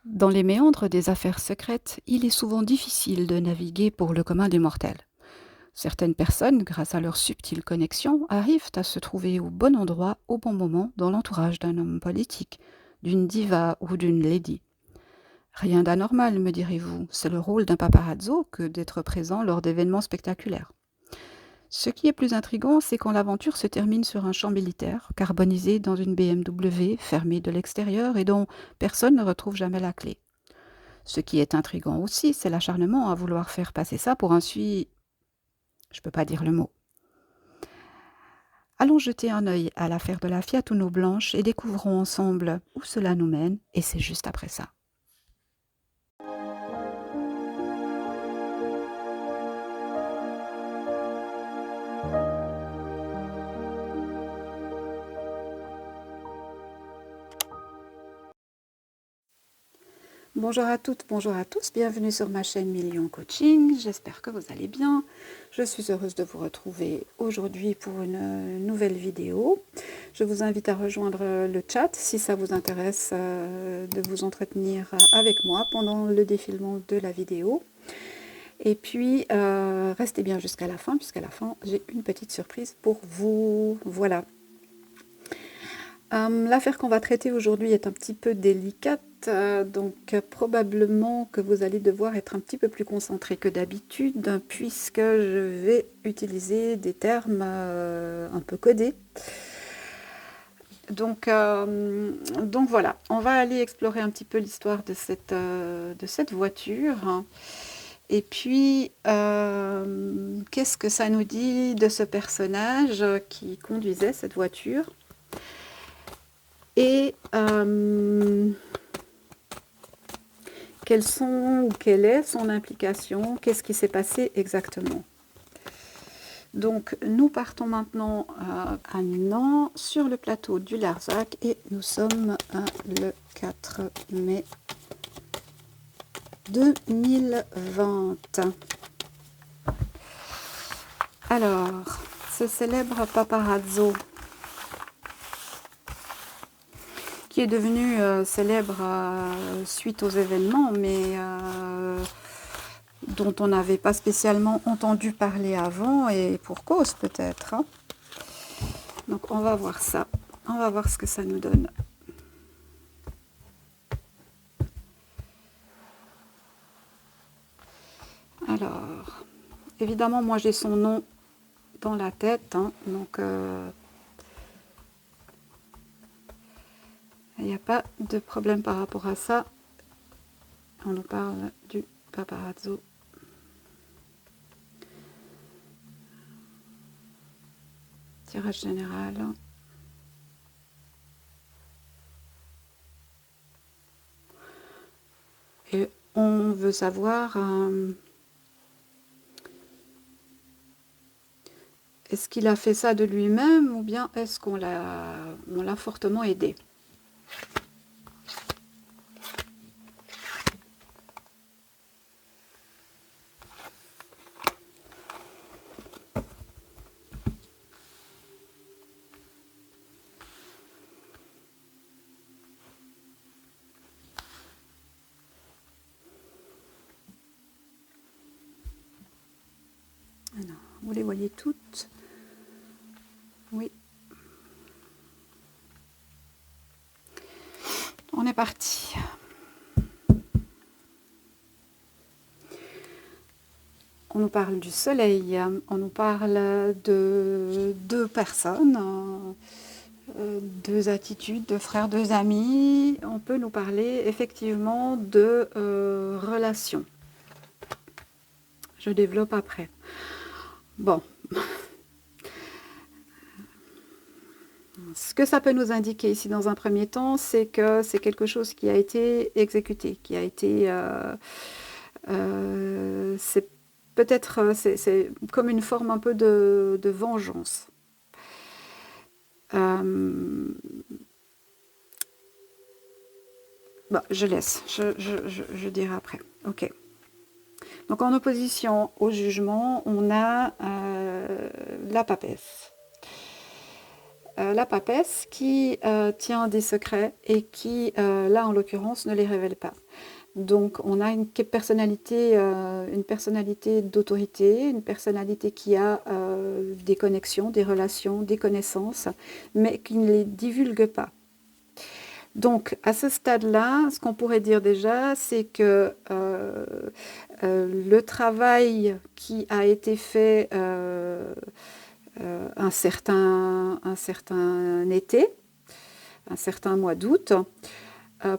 Dans les méandres des affaires secrètes, il est souvent difficile de naviguer pour le commun des mortels. Certaines personnes, grâce à leurs subtiles connexions, arrivent à se trouver au bon endroit au bon moment dans l'entourage d'un homme politique, d'une diva ou d'une lady. Rien d'anormal, me direz-vous, c'est le rôle d'un paparazzo que d'être présent lors d'événements spectaculaires. Ce qui est plus intriguant, c'est quand l'aventure se termine sur un champ militaire, carbonisé dans une BMW, fermée de l'extérieur et dont personne ne retrouve jamais la clé. Ce qui est intriguant aussi, c'est l'acharnement à vouloir faire passer ça pour un je peux pas dire le mot. Allons jeter un œil à l'affaire de la Fiat Uno blanche et découvrons ensemble où cela nous mène, et c'est juste après ça. Bonjour à toutes, bonjour à tous, bienvenue sur ma chaîne Million Coaching, j'espère que vous allez bien. Je suis heureuse de vous retrouver aujourd'hui pour une nouvelle vidéo. Je vous invite à rejoindre le chat si ça vous intéresse de vous entretenir avec moi pendant le défilement de la vidéo. Et puis, restez bien jusqu'à la fin, puisqu'à la fin, j'ai une petite surprise pour vous. Voilà. L'affaire qu'on va traiter aujourd'hui est un petit peu délicate, donc probablement que vous allez devoir être un petit peu plus concentré que d'habitude, puisque je vais utiliser des termes un peu codés. Donc voilà, on va aller explorer un petit peu l'histoire de cette voiture. Et puis, qu'est-ce que ça nous dit de ce personnage qui conduisait cette voiture? Et quelle est son implication? Qu'est-ce qui s'est passé exactement? Donc, nous partons maintenant à Milan, sur le plateau du Larzac, et nous sommes le 4 mai 2020. Alors, ce célèbre paparazzo qui est devenu célèbre suite aux événements, mais dont on n'avait pas spécialement entendu parler avant, et pour cause peut-être. Hein. Donc on va voir ça, on va voir ce que ça nous donne. Alors, évidemment, moi j'ai son nom dans la tête, hein, donc il n'y a pas de problème par rapport à ça. On nous parle du paparazzo. Tirage général. Et on veut savoir est-ce qu'il a fait ça de lui-même ou bien est-ce qu'on l'a fortement aidé? Alors, vous les voyez toutes? Oui. On est parti. On nous parle du soleil, on nous parle de deux personnes, deux attitudes, deux frères, deux amis. On peut nous parler effectivement de relations. Je développe après. Bon. Ce que ça peut nous indiquer ici dans un premier temps, c'est que c'est quelque chose qui a été exécuté, qui a été... c'est peut-être c'est comme une forme un peu de vengeance. Bah, je laisse, je dirai après. Ok. Donc en opposition au jugement, on a la papesse. la papesse qui tient des secrets et qui, là en l'occurrence, ne les révèle pas. Donc on a une personnalité d'autorité, une personnalité qui a des connexions, des relations, des connaissances, mais qui ne les divulgue pas. Donc à ce stade-là, ce qu'on pourrait dire déjà, c'est que le travail qui a été fait un certain été, un certain mois d'août,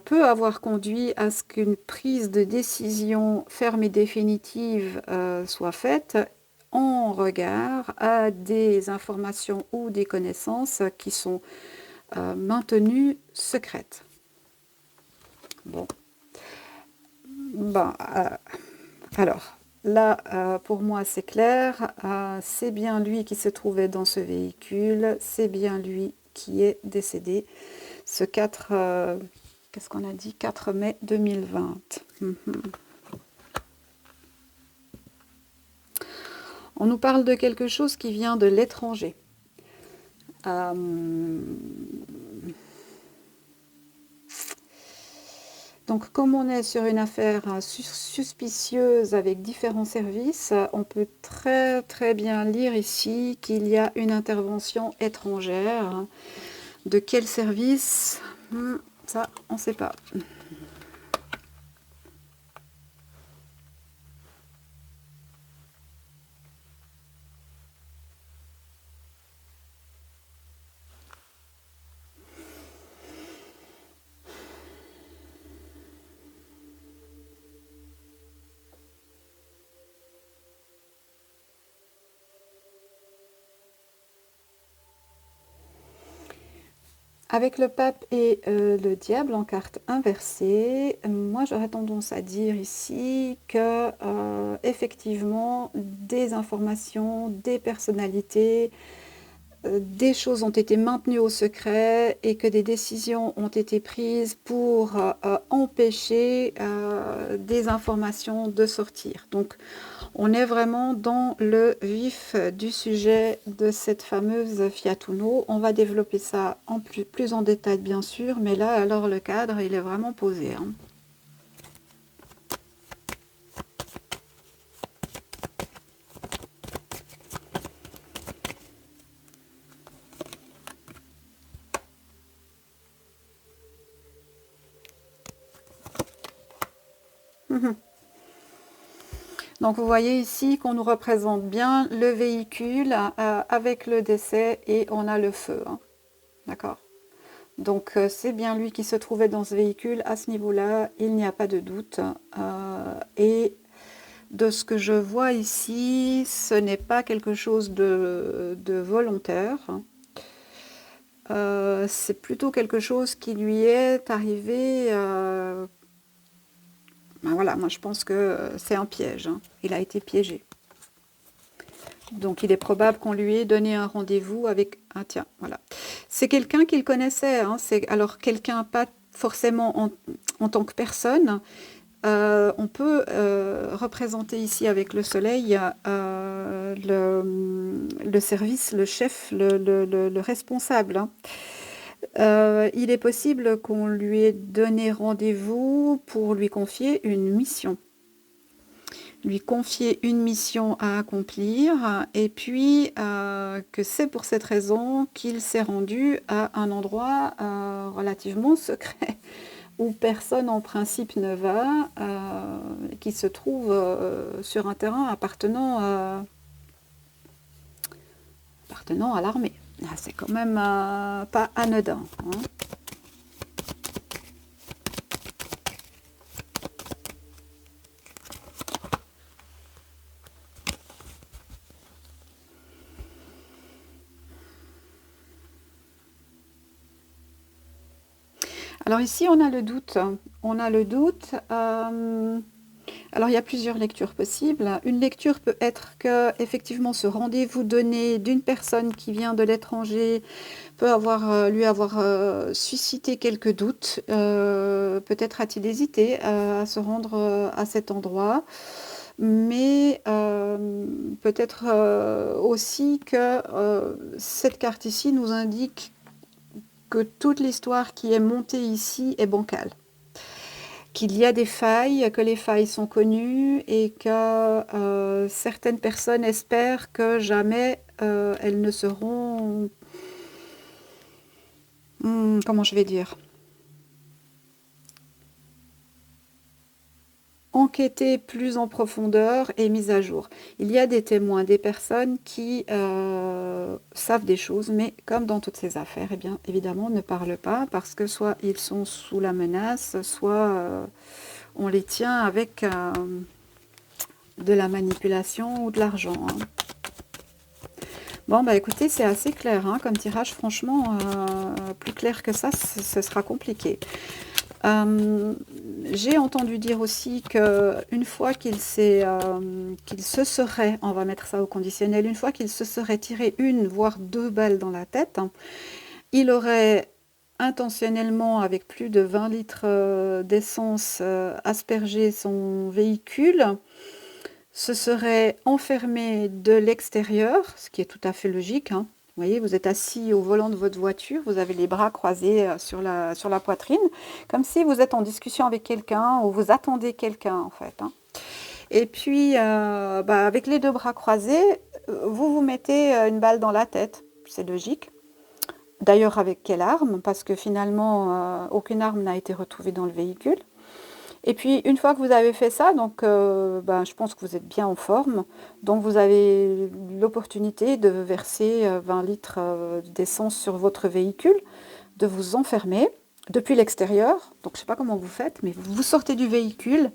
peut avoir conduit à ce qu'une prise de décision ferme et définitive soit faite en regard à des informations ou des connaissances qui sont maintenues secrètes. Bon, ben, alors là, pour moi c'est clair, c'est bien lui qui se trouvait dans ce véhicule, c'est bien lui qui est décédé ce 4... qu'est-ce qu'on a dit? 4 mai 2020. On nous parle de quelque chose qui vient de l'étranger. Donc, comme on est sur une affaire suspicieuse avec différents services, on peut très très bien lire ici qu'il y a une intervention étrangère. De quel service? Ça, on ne sait pas. Avec le pape et le diable en carte inversée, moi j'aurais tendance à dire ici que effectivement des informations, des personnalités, des choses ont été maintenues au secret et que des décisions ont été prises pour empêcher des informations de sortir. Donc on est vraiment dans le vif du sujet de cette fameuse Fiat Uno. On va développer ça plus en détail bien sûr, mais là alors le cadre il est vraiment posé. Donc vous voyez ici qu'on nous représente bien le véhicule avec le décès et on a le feu. D'accord? Donc c'est bien lui qui se trouvait dans ce véhicule à ce niveau-là, il n'y a pas de doute. Et de ce que je vois ici, ce n'est pas quelque chose de volontaire. C'est plutôt quelque chose qui lui est arrivé. Ben voilà, moi je pense que c'est un piège. Il a été piégé. Donc il est probable qu'on lui ait donné un rendez-vous avec... Ah tiens, voilà. C'est quelqu'un qu'il connaissait. C'est alors quelqu'un pas forcément en tant que personne. On peut représenter ici avec le soleil le service, le chef, le responsable. Il est possible qu'on lui ait donné rendez-vous pour lui confier une mission. Lui confier une mission à accomplir et puis que c'est pour cette raison qu'il s'est rendu à un endroit relativement secret où personne en principe ne va, qui se trouve sur un terrain appartenant à l'armée. C'est quand même pas anodin. Alors ici, on a le doute. On a le doute. Alors il y a plusieurs lectures possibles. Une lecture peut être que effectivement ce rendez-vous donné d'une personne qui vient de l'étranger peut lui avoir suscité quelques doutes. Peut-être a-t-il hésité à se rendre à cet endroit. Mais peut-être aussi que cette carte ici nous indique que toute l'histoire qui est montée ici est bancale. Qu'il y a des failles, que les failles sont connues et que certaines personnes espèrent que jamais elles ne seront, comment je vais dire, enquêtées plus en profondeur et mises à jour. Il y a des témoins, des personnes qui savent des choses, mais comme dans toutes ces affaires, eh bien, évidemment, ne parlent pas parce que soit ils sont sous la menace, soit on les tient avec de la manipulation ou de l'argent, hein. Bon, bah écoutez, c'est assez clair, hein, comme tirage, franchement, plus clair que ça, ce sera compliqué. Euh, j'ai entendu dire aussi qu'une fois qu'il se serait, on va mettre ça au conditionnel, une fois qu'il se serait tiré une, voire deux balles dans la tête, hein, il aurait intentionnellement, avec plus de 20 litres d'essence, aspergé son véhicule, se serait enfermé de l'extérieur, ce qui est tout à fait logique, hein. Vous voyez, vous êtes assis au volant de votre voiture, vous avez les bras croisés sur la poitrine, comme si vous êtes en discussion avec quelqu'un ou vous attendez quelqu'un en fait, hein. Et puis, bah, avec les deux bras croisés, vous vous mettez une balle dans la tête, c'est logique. D'ailleurs, avec quelle arme? Parce que finalement, aucune arme n'a été retrouvée dans le véhicule. Et puis, une fois que vous avez fait ça, donc, ben, je pense que vous êtes bien en forme. Donc, vous avez l'opportunité de verser 20 litres d'essence sur votre véhicule, de vous enfermer depuis l'extérieur. Donc, je ne sais pas comment vous faites, mais vous sortez du véhicule,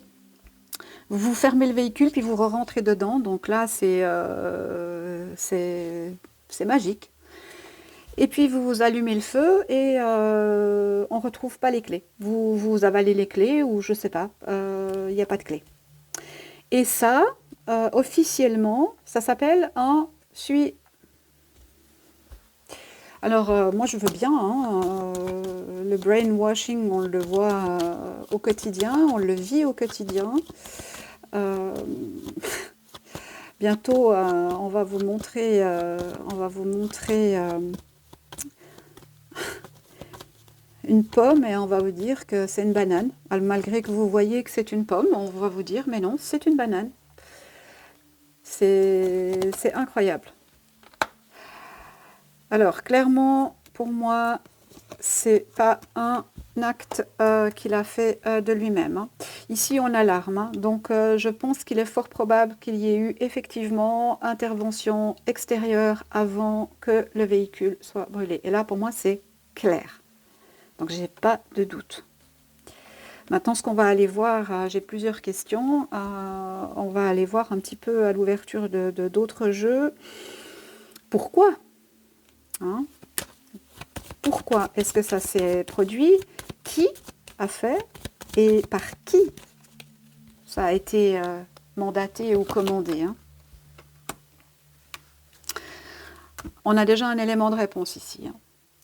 vous fermez le véhicule, puis vous rentrez dedans. Donc là, c'est magique. Et puis vous allumez le feu et on ne retrouve pas les clés. Vous avalez les clés ou je sais pas, il n'y a pas de clés. Et ça, officiellement, ça s'appelle un suicide. Alors moi je veux bien, hein, le brainwashing, on le voit au quotidien, on le vit au quotidien. Euh, bientôt, on va vous montrer une pomme et on va vous dire que c'est une banane. Malgré que vous voyez que c'est une pomme, on va vous dire mais non, c'est une banane. C'est incroyable. Alors clairement, pour moi, c'est pas un acte qu'il a fait de lui-même, hein. Ici, on a l'arme, hein. Donc je pense qu'il est fort probable qu'il y ait eu effectivement intervention extérieure avant que le véhicule soit brûlé. Et là, pour moi, c'est clair. Donc j'ai pas de doute. Maintenant, ce qu'on va aller voir, j'ai plusieurs questions. On va aller voir un petit peu à l'ouverture de d'autres jeux. Pourquoi, hein? Pourquoi est-ce que ça s'est produit? Qui a fait? Et par qui ça a été mandaté ou commandé, hein? On a déjà un élément de réponse ici, hein.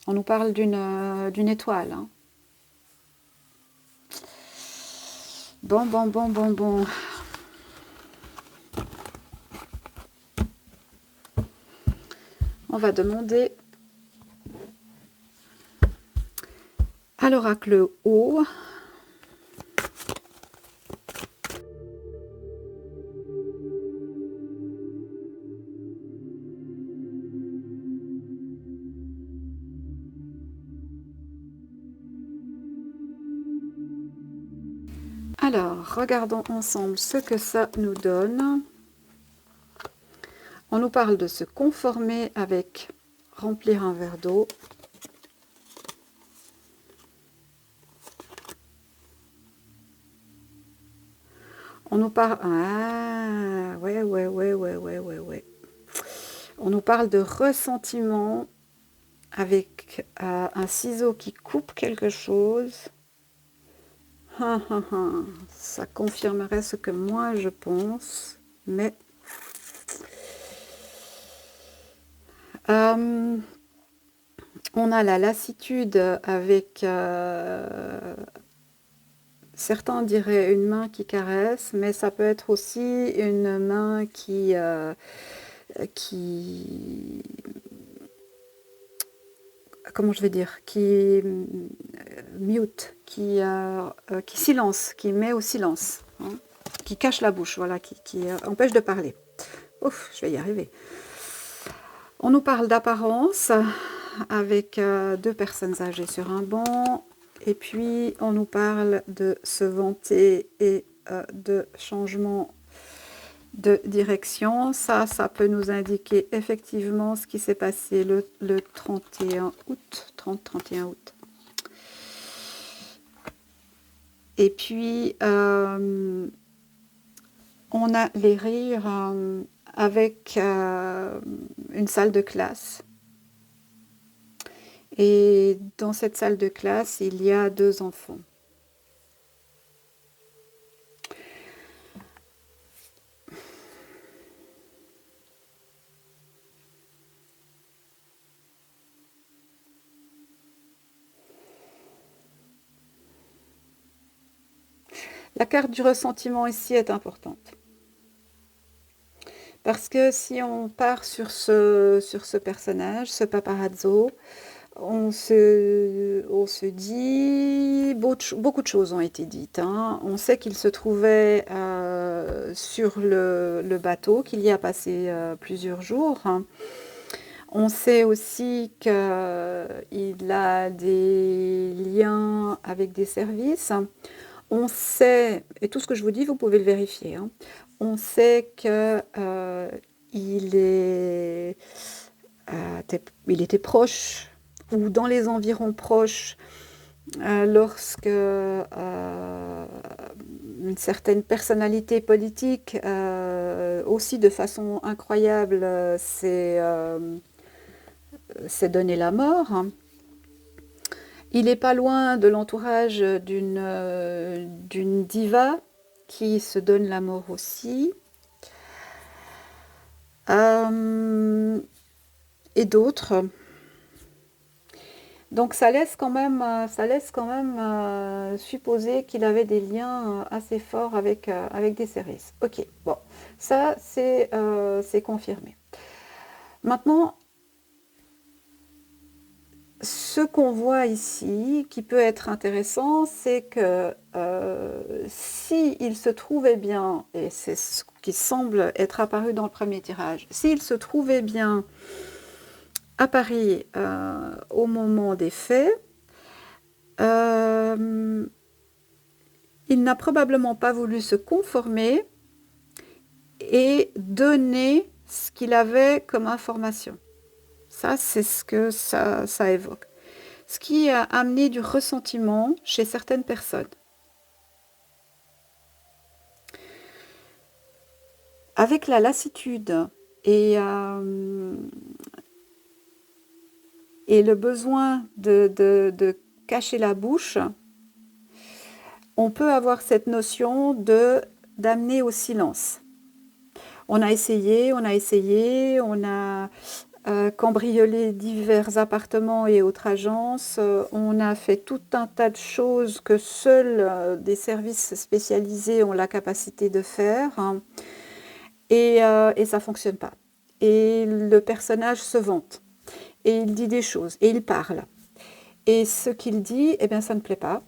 On nous parle d'une étoile, hein. Bon, bon, bon, bon, bon. On va demander à l'oracle haut. Alors, regardons ensemble ce que ça nous donne. On nous parle de se conformer avec remplir un verre d'eau. On nous parle... Ah, ouais. On nous parle de ressentiment avec un ciseau qui coupe quelque chose. Ça confirmerait ce que moi je pense, mais... on a la lassitude avec Certains diraient une main qui caresse, mais ça peut être aussi une main qui comment je vais dire, mute, qui silence, qui met au silence, hein, qui cache la bouche, voilà, qui empêche de parler. Ouf, je vais y arriver. On nous parle d'apparence avec deux personnes âgées sur un banc, et puis on nous parle de se vanter et de changement de direction. Ça peut nous indiquer effectivement ce qui s'est passé le 31 août. 30-31 août. Et puis, on a les rires avec une salle de classe. Et dans cette salle de classe, il y a deux enfants. La carte du ressentiment ici est importante. Parce que si on part sur ce personnage, ce paparazzo, on se dit, beaucoup de choses ont été dites, hein. On sait qu'il se trouvait sur le bateau, qu'il y a passé plusieurs jours, hein. On sait aussi qu'il a des liens avec des services. On sait, et tout ce que je vous dis, vous pouvez le vérifier, hein. On sait qu'il il était proche ou dans les environs proches lorsque une certaine personnalité politique, aussi de façon incroyable, s'est donné la mort. Il n'est pas loin de l'entourage d'une diva qui se donne la mort aussi. Et d'autres. Donc ça laisse quand même supposer qu'il avait des liens assez forts avec des services. Ok, bon, ça c'est confirmé. Maintenant, ce qu'on voit ici, qui peut être intéressant, c'est que s'il se trouvait bien, et c'est ce qui semble être apparu dans le premier tirage, s'il se trouvait bien à Paris au moment des faits, il n'a probablement pas voulu se conformer et donner ce qu'il avait comme information. Ça, c'est ce que ça évoque. Ce qui a amené du ressentiment chez certaines personnes. Avec la lassitude et le besoin de cacher la bouche, on peut avoir cette notion d'amener au silence. On a essayé, on a cambriolé divers appartements et autres agences, on a fait tout un tas de choses que seuls des services spécialisés ont la capacité de faire, hein, et ça ne fonctionne pas. Et le personnage se vante, et il dit des choses, et il parle. Et ce qu'il dit, eh bien, ça ne plaît pas.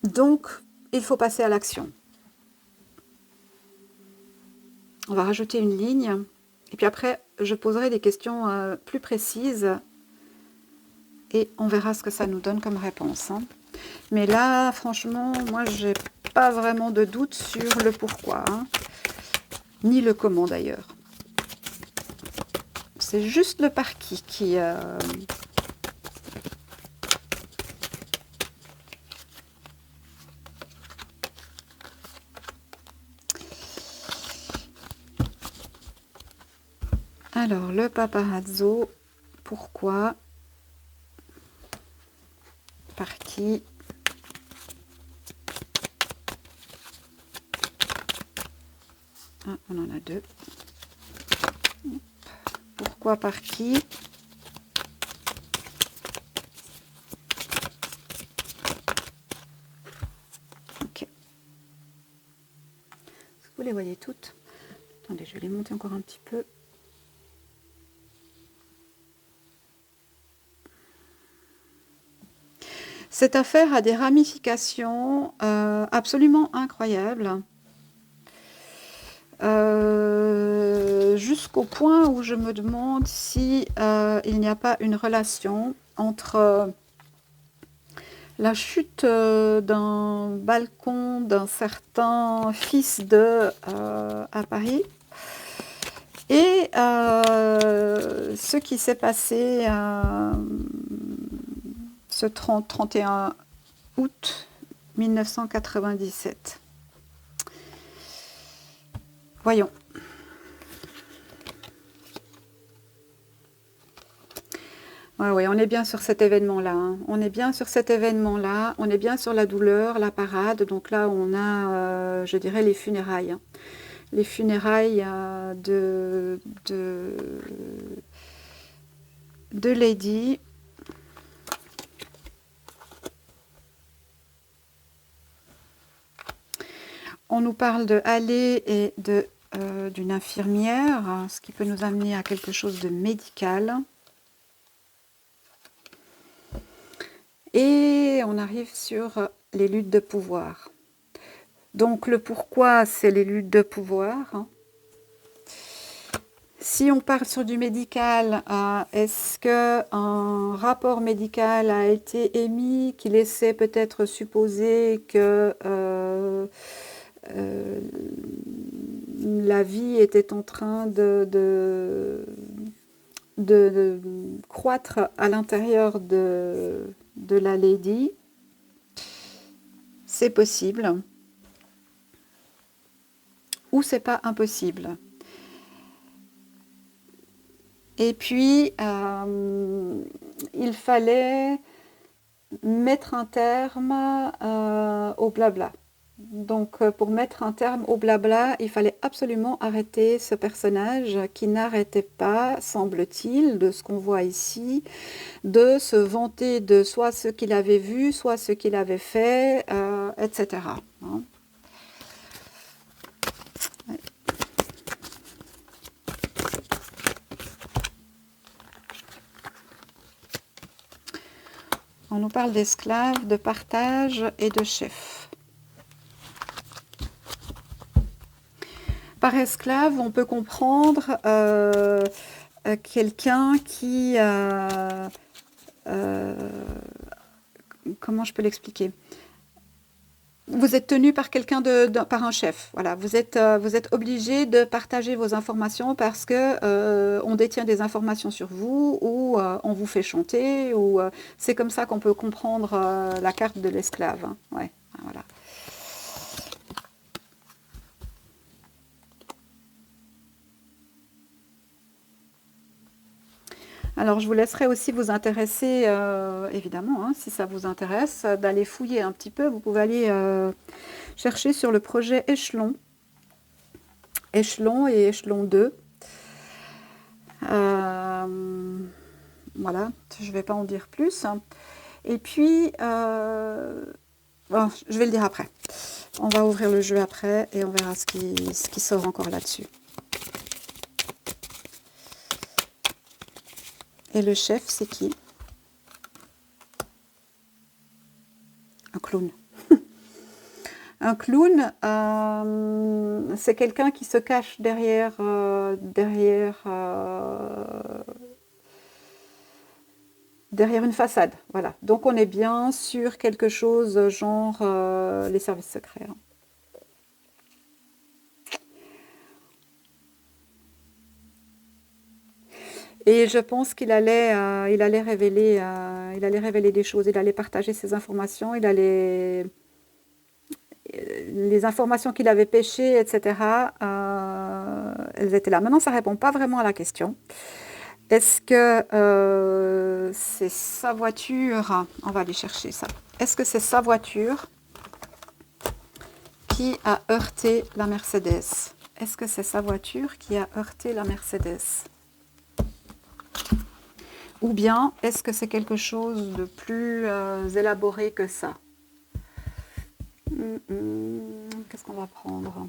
Donc, il faut passer à l'action. On va rajouter une ligne, et puis après, je poserai des questions plus précises, et on verra ce que ça nous donne comme réponse, hein. Mais là, franchement, moi, j'ai pas vraiment de doute sur le pourquoi, hein, ni le comment d'ailleurs. C'est juste le par qui Alors, le paparazzo, pourquoi? Par qui? Ah, on en a deux. Pourquoi, par qui? les voyez toutes. Attendez, je vais les monter encore un petit peu. Cette affaire a des ramifications absolument incroyables. Jusqu'au point où je me demande si il n'y a pas une relation entre la chute d'un balcon d'un certain fils de à Paris et ce qui s'est passé ce 31 août 1997. Voyons. Ouais, on est bien sur cet événement-là. Hein. On est bien sur cet événement-là. On est bien sur la douleur, la parade. Donc là, on a, je dirais, les funérailles. Hein. Les funérailles de Lady. On nous parle de aller et d'une infirmière, ce qui peut nous amener à quelque chose de médical. Et on arrive sur les luttes de pouvoir. Donc le pourquoi, c'est les luttes de pouvoir. Si on part sur du médical, est-ce qu'un rapport médical a été émis qui laissait peut-être supposer que la vie était en train de croître à l'intérieur de la Lady? C'est possible. Ou c'est pas impossible. Et puis, il fallait mettre un terme au blabla. Donc, pour mettre un terme au blabla, il fallait absolument arrêter ce personnage qui n'arrêtait pas, semble-t-il, de ce qu'on voit ici, de se vanter de soit ce qu'il avait vu, soit ce qu'il avait fait, etc. Hein. Ouais. On nous parle d'esclaves, de partage et de chefs. Par esclave, on peut comprendre quelqu'un qui... comment je peux l'expliquer? Vous êtes tenu par quelqu'un par un chef. Voilà, vous êtes obligé de partager vos informations parce que on détient des informations sur vous ou on vous fait chanter ou c'est comme ça qu'on peut comprendre la carte de l'esclave. Hein. Ouais, voilà. Alors, je vous laisserai aussi vous intéresser, évidemment, hein, si ça vous intéresse, d'aller fouiller un petit peu. Vous pouvez aller chercher sur le projet Échelon. Échelon et Échelon 2. Voilà, je ne vais pas en dire plus. Et puis, bon, je vais le dire après. On va ouvrir le jeu après et on verra ce qui sort encore là-dessus. Et le chef, c'est qui? Un clown. Un clown, c'est quelqu'un qui se cache derrière une façade. Voilà. Donc on est bien sur quelque chose genre les services secrets. Hein. Et je pense qu'il allait révéler des choses, il allait partager ses informations, il allait les informations qu'il avait pêchées, etc. Elles étaient là. Maintenant, ça ne répond pas vraiment à la question. Est-ce que c'est sa voiture? On va aller chercher ça. Est-ce que c'est sa voiture qui a heurté la Mercedes? Est-ce que c'est sa voiture qui a heurté la Mercedes? Ou bien, est-ce que c'est quelque chose de plus élaboré que ça? Qu'est-ce qu'on va prendre?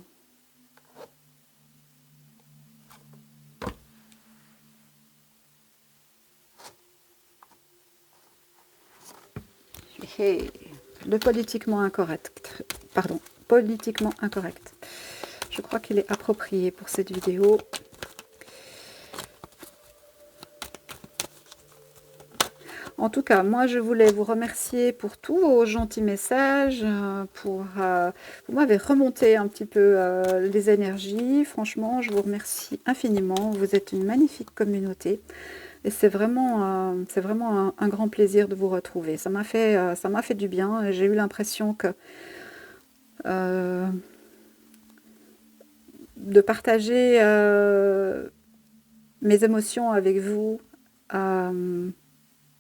le politiquement incorrect. Pardon, politiquement incorrect. Je crois qu'il est approprié pour cette vidéo. En tout cas, moi, je voulais vous remercier pour tous vos gentils messages, vous m'avez remonté un petit peu les énergies. Franchement, je vous remercie infiniment. Vous êtes une magnifique communauté. Et c'est vraiment un grand plaisir de vous retrouver. Ça m'a fait du bien. J'ai eu l'impression que de partager mes émotions avec vous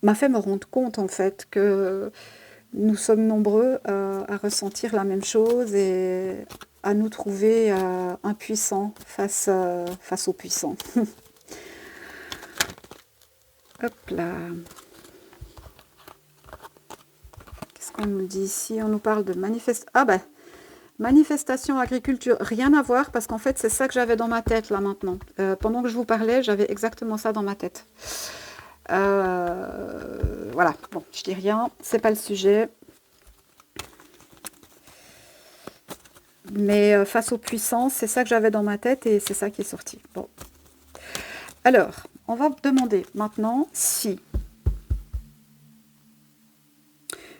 m'a fait me rendre compte en fait que nous sommes nombreux à ressentir la même chose et à nous trouver impuissants face aux puissants. Hop là. Qu'est-ce qu'on nous dit ici? On nous parle de manifestation. Ah ben, manifestation agriculture, rien à voir parce qu'en fait c'est ça que j'avais dans ma tête là maintenant. Pendant que je vous parlais, j'avais exactement ça dans ma tête. Voilà, bon, je dis rien, c'est pas le sujet. Mais face aux puissances, c'est ça que j'avais dans ma tête et c'est ça qui est sorti. Bon. Alors, on va demander maintenant si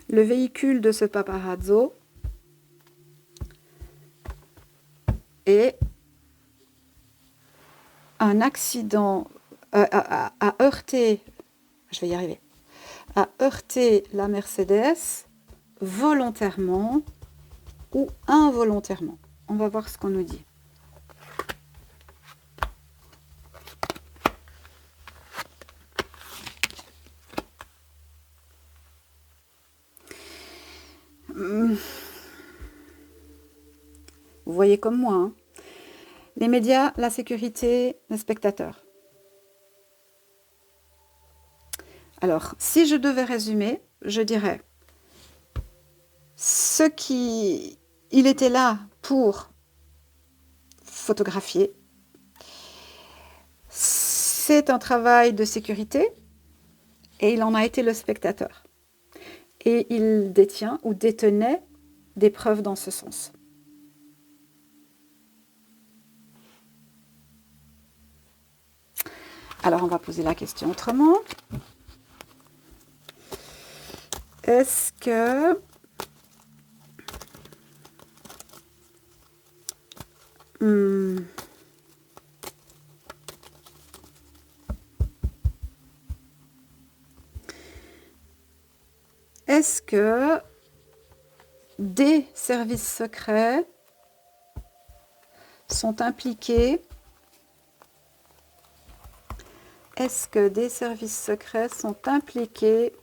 le véhicule de ce paparazzo est un accident, a heurté, je vais y arriver, a heurté la Mercedes volontairement ou involontairement. On va voir ce qu'on nous dit. Vous voyez comme moi, hein. Les médias, la sécurité, les spectateurs. Alors, si je devais résumer, je dirais il était là pour photographier. C'est un travail de sécurité et il en a été le spectateur. Et il détient ou détenait des preuves dans ce sens. Alors, on va poser la question autrement. Est-ce que est-ce que des services secrets sont impliqués? Est-ce que des services secrets sont impliqués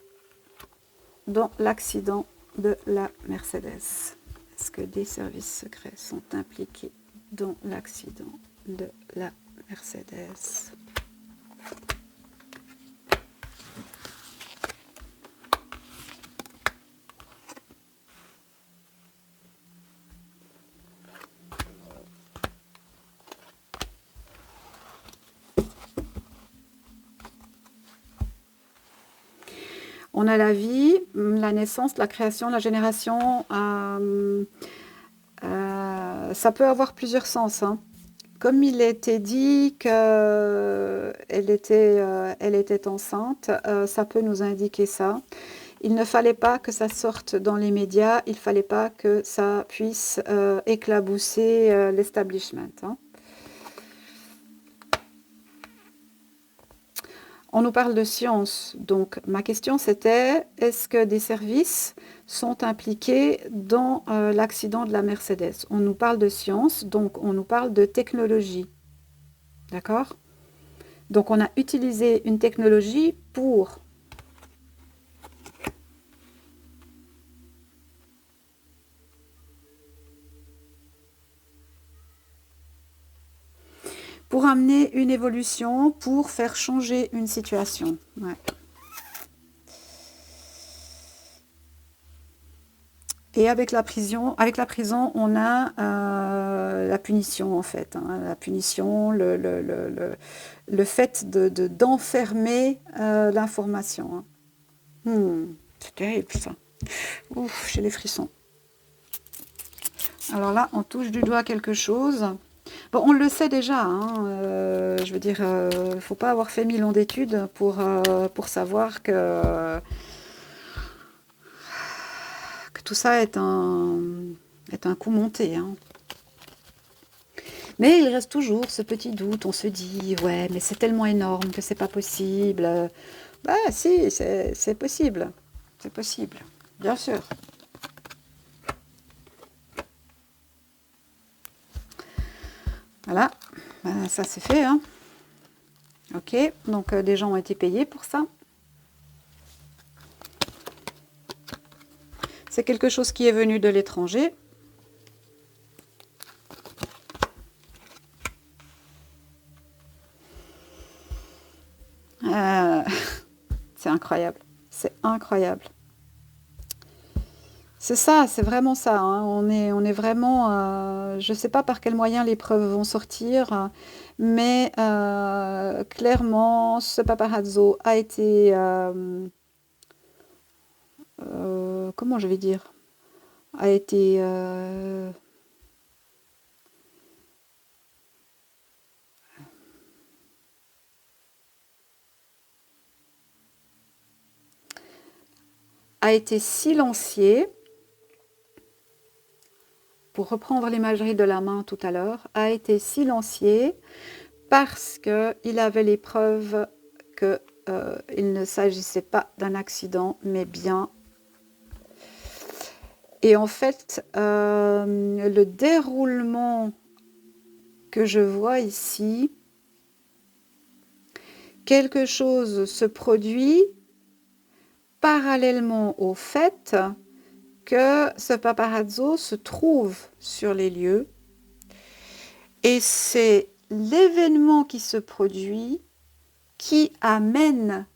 dans l'accident de la Mercedes? Est-ce que des services secrets sont impliqués dans l'accident de la Mercedes? On a la vie, la naissance, la création, la génération. Ça peut avoir plusieurs sens, hein. Comme il était dit qu'elle était enceinte, ça peut nous indiquer ça. Il ne fallait pas que ça sorte dans les médias, il ne fallait pas que ça puisse éclabousser l'establishment, hein. On nous parle de science, donc ma question c'était, est-ce que des services sont impliqués dans l'accident de la Mercedes? On nous parle de science, donc on nous parle de technologie, d'accord? Donc on a utilisé une technologie pour amener une évolution, pour faire changer une situation. Ouais. Et avec la prison, on a la punition en fait, hein, la punition, le fait d'enfermer l'information. Hein. C'est terrible ça. Ouf, j'ai les frissons. Alors là, on touche du doigt quelque chose. Bon, on le sait déjà, hein, je veux dire, il ne faut pas avoir fait 1000 ans d'études pour savoir que tout ça est un coup monté, hein. Mais il reste toujours ce petit doute, on se dit, ouais, mais c'est tellement énorme que c'est pas possible. Bah si, c'est possible, c'est possible, bien sûr. Voilà, ben, ça c'est fait, hein. Ok, donc des gens ont été payés pour ça. C'est quelque chose qui est venu de l'étranger. Euh, c'est incroyable, c'est incroyable. C'est ça, c'est vraiment ça, hein. On est vraiment, je ne sais pas par quels moyens les preuves vont sortir, mais clairement, ce paparazzo a été, comment je vais dire, a été, a été silencié, pour reprendre l'imagerie de la main tout à l'heure, a été silencié parce qu'il avait les preuves qu'il ne s'agissait pas d'un accident, mais bien. Et en fait, le déroulement que je vois ici, quelque chose se produit parallèlement au fait que ce paparazzo se trouve sur les lieux et c'est l'événement qui se produit qui amène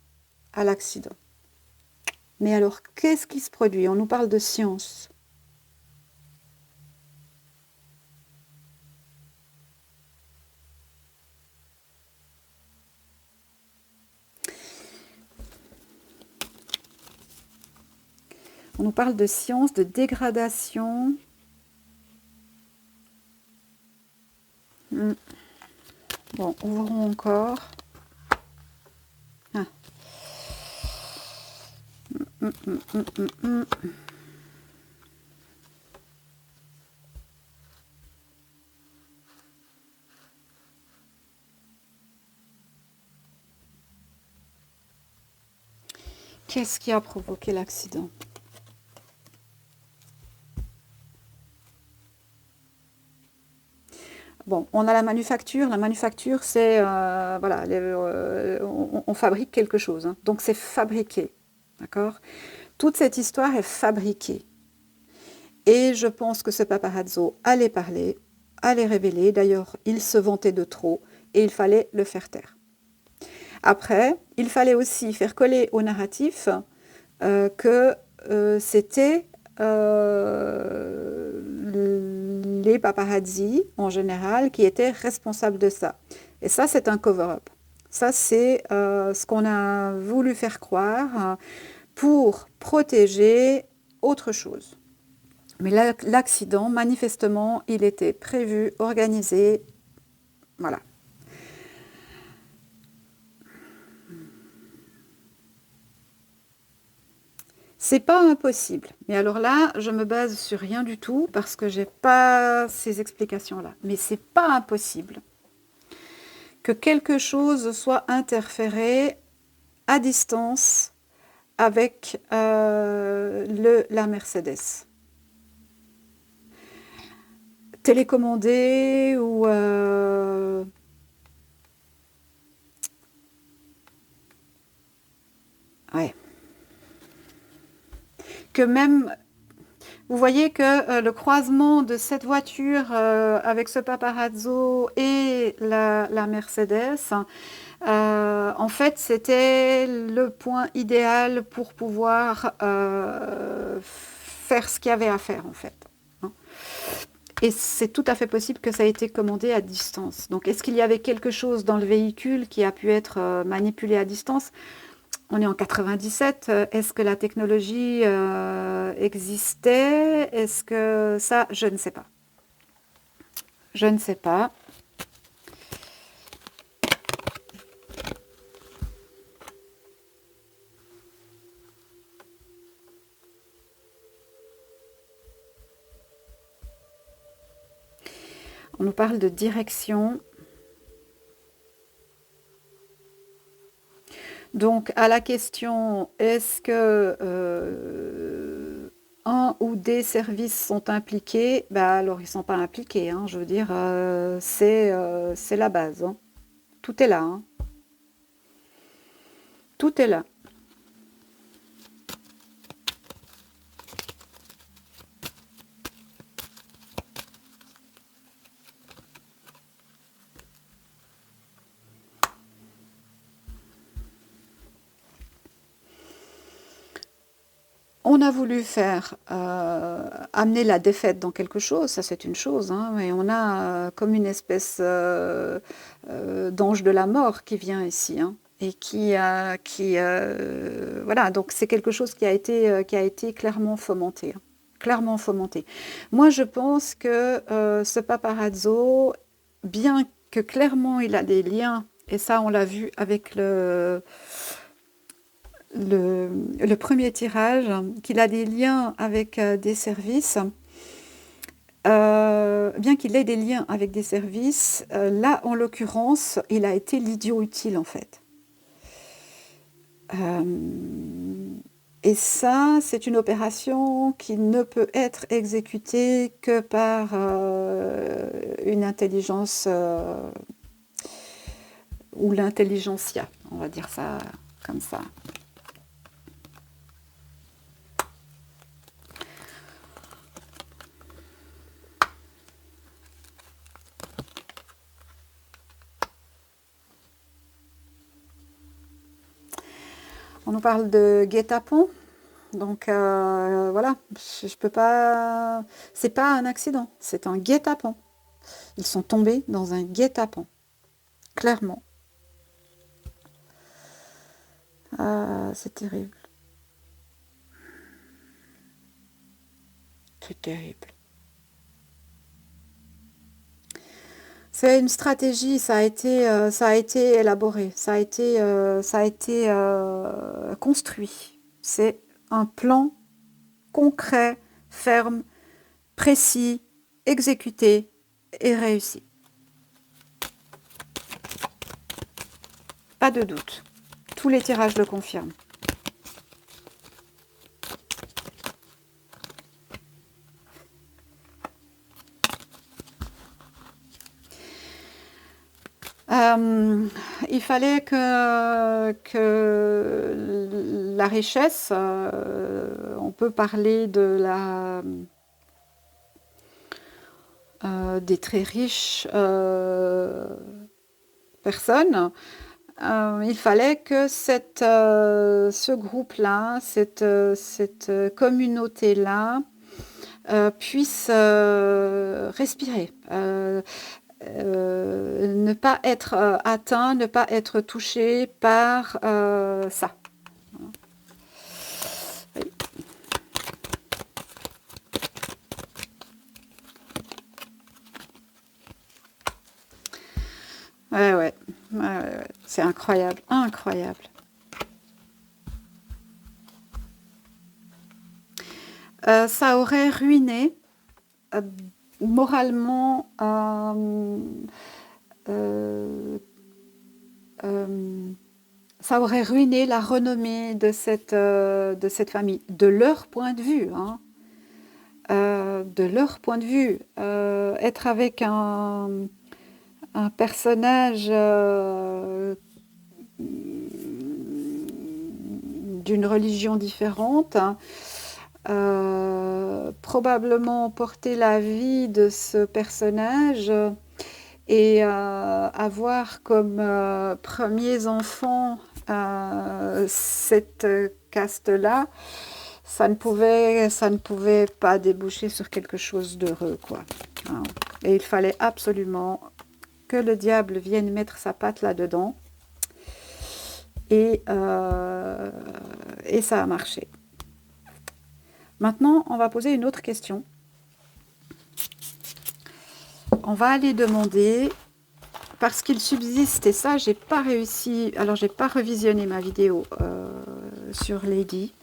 à l'accident. Mais alors, qu'est-ce qui se produit? On nous parle de science. On nous parle de science, de dégradation. Bon, ouvrons encore. Ah. Hum, hum, hum, hum, hum. Qu'est-ce qui a provoqué l'accident? Bon, on a la manufacture. La manufacture, c'est voilà, on fabrique quelque chose, hein. Donc c'est fabriqué, d'accord? Toute cette histoire est fabriquée. Et je pense que ce paparazzo allait parler, allait révéler. D'ailleurs, il se vantait de trop et il fallait le faire taire. Après, il fallait aussi faire coller au narratif que c'était les paparazzi en général qui étaient responsables de ça. Et ça, c'est un cover-up. Ça, c'est ce qu'on a voulu faire croire pour protéger autre chose. Mais l'accident, manifestement, il était prévu, organisé, voilà. C'est pas impossible. Mais alors là, je me base sur rien du tout parce que j'ai pas ces explications-là. Mais c'est pas impossible que quelque chose soit interféré à distance avec la Mercedes. Télécommandé ou ouais. Que même vous voyez que le croisement de cette voiture avec ce paparazzo et la Mercedes, en fait, c'était le point idéal pour pouvoir faire ce qu'il y avait à faire, en fait, hein. Et c'est tout à fait possible que ça ait été commandé à distance. Donc, est-ce qu'il y avait quelque chose dans le véhicule qui a pu être manipulé à distance? On est en 97. Est-ce que la technologie existait. Est-ce que ça, je ne sais pas. Je ne sais pas. On nous parle de direction. Donc, à la question, est-ce que un ou des services sont impliqués? Bah, alors, ils ne sont pas impliqués, hein, je veux dire, c'est la base, hein. Tout est là, hein. Tout est là. On a voulu faire amener la défaite dans quelque chose, ça c'est une chose, hein, mais on a comme une espèce d'ange de la mort qui vient ici, hein, et voilà, donc c'est quelque chose qui a été clairement fomenté, hein, clairement fomenté. Moi, je pense que ce paparazzo, bien que clairement il a des liens, et ça on l'a vu avec le premier tirage, qu'il a des liens avec des services, bien qu'il ait des liens avec des services, là, en l'occurrence, il a été l'idiot utile, en fait. Euh, et ça, c'est une opération qui ne peut être exécutée que par une intelligence ou l'intelligentsia, on va dire ça comme ça. On nous parle de guet-apens, donc voilà, je peux pas. C'est pas un accident, c'est un guet-apens. Ils sont tombés dans un guet-apens, clairement. Ah, c'est terrible, c'est terrible. C'est une stratégie, ça a été élaboré, ça a été construit. C'est un plan concret, ferme, précis, exécuté et réussi. Pas de doute. Tous les tirages le confirment. Il fallait que la richesse, on peut parler des très riches personnes. Il fallait que ce groupe-là, cette communauté-là, puisse respirer, ne pas être atteint, ne pas être touché par ça. Oui. Ouais, ouais, ouais, ouais, ouais. C'est incroyable, incroyable. Ça aurait ruiné euh, moralement euh, euh, ça aurait ruiné la renommée de cette famille, de leur point de vue, hein. De leur point de vue. Être avec un personnage d'une religion différente, hein, probablement porter la vie de ce personnage et avoir comme premiers enfants cette caste-là, ça ne pouvait pas déboucher sur quelque chose d'heureux, quoi, hein. Et il fallait absolument que le diable vienne mettre sa patte là-dedans. Et ça a marché. Maintenant, on va poser une autre question. On va aller demander, parce qu'il subsiste, et ça, j'ai pas réussi, alors j'ai pas revisionné ma vidéo sur Lady,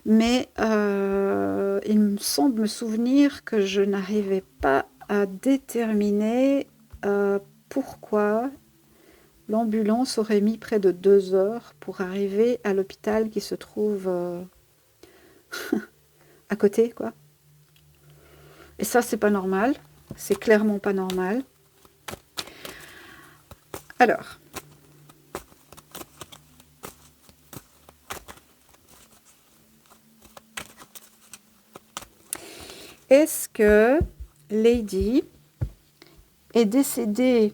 mais il me semble me souvenir que je n'arrivais pas à déterminer pourquoi l'ambulance aurait mis près de 2 heures pour arriver à l'hôpital qui se trouve à côté, quoi. Et ça, c'est pas normal. C'est clairement pas normal. Alors, est-ce que Lady est décédée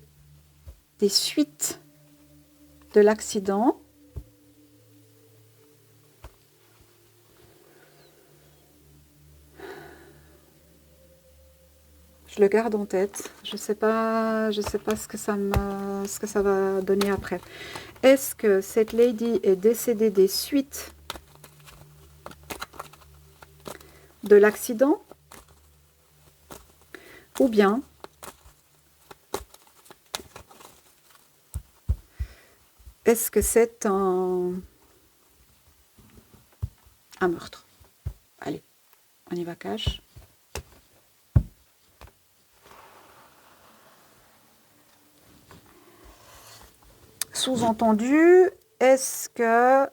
des suites de l'accident ? Je le garde en tête. Je sais pas ce que ça va donner après. Est-ce que cette Lady est décédée des suites de l'accident? Ou bien est-ce que c'est un meurtre? Allez, on y va cash. Sous-entendu, est-ce que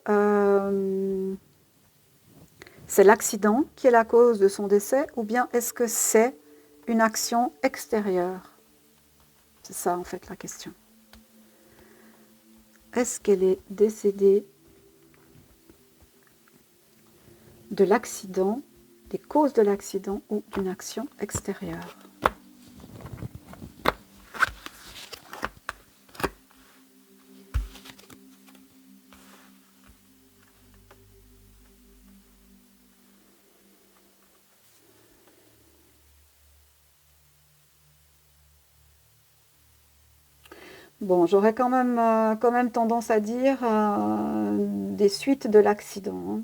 c'est l'accident qui est la cause de son décès ou bien est-ce que c'est une action extérieure? C'est ça en fait la question. Est-ce qu'elle est décédée de l'accident, des causes de l'accident ou d'une action extérieure? Bon, j'aurais quand même tendance à dire des suites de l'accident.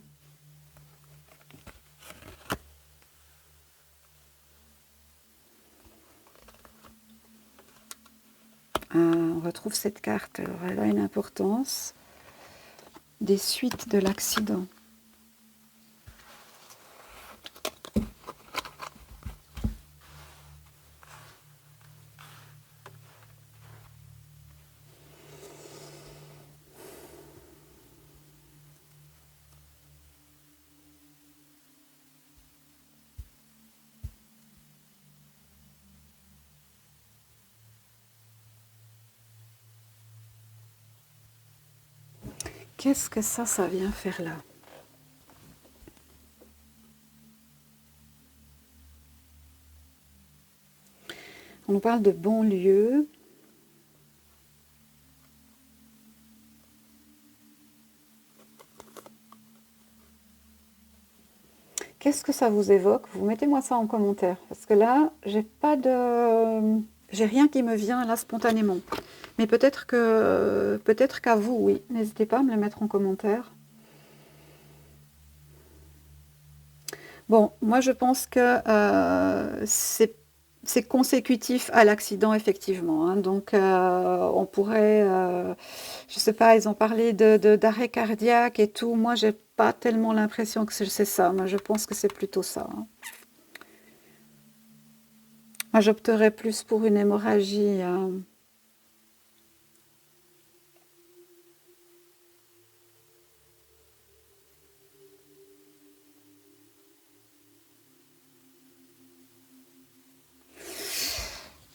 On retrouve cette carte, alors elle a une importance. Des suites de l'accident. Qu'est-ce que ça vient faire là? On nous parle de banlieue. Qu'est-ce que ça vous évoque? Vous mettez-moi ça en commentaire. Parce que là, j'ai rien qui me vient là spontanément. Mais peut-être qu'à vous, oui. N'hésitez pas à me le mettre en commentaire. Bon, moi je pense que c'est consécutif à l'accident, effectivement. Hein. Donc on pourrait, je sais pas, ils ont parlé d'arrêt cardiaque et tout. Moi, j'ai pas tellement l'impression que c'est ça. Moi, je pense que c'est plutôt ça. Hein. Moi, j'opterais plus pour une hémorragie.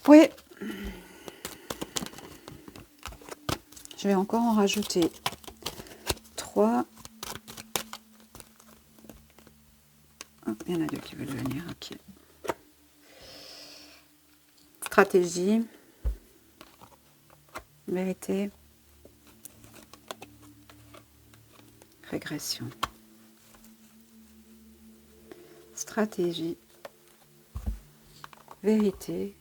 Oui. Je vais encore en rajouter 3. Oh, il y en a 2 qui veulent venir. Ok. Stratégie. Vérité. Régression. Stratégie. Vérité.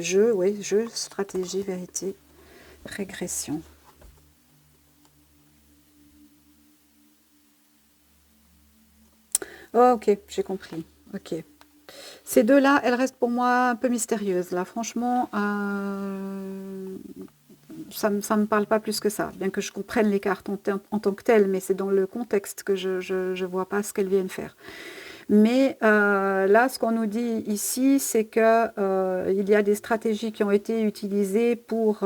Jeu, stratégie, vérité, régression. Oh, ok, j'ai compris. Ok. Ces deux-là, elles restent pour moi un peu mystérieuses. Là, franchement, ça me parle pas plus que ça. Bien que je comprenne les cartes en tant que telles, mais c'est dans le contexte que je vois pas ce qu'elles viennent faire. Mais là, ce qu'on nous dit ici, c'est que il y a des stratégies qui ont été utilisées pour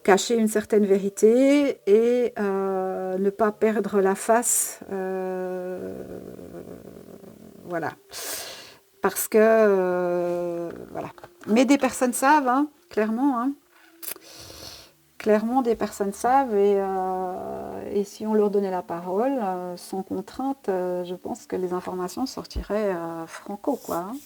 cacher une certaine vérité et ne pas perdre la face. Voilà. Parce que, voilà. Mais des personnes savent, hein, clairement. Hein. Clairement, des personnes savent et si on leur donnait la parole, sans contrainte, je pense que les informations sortiraient franco, quoi. Hein.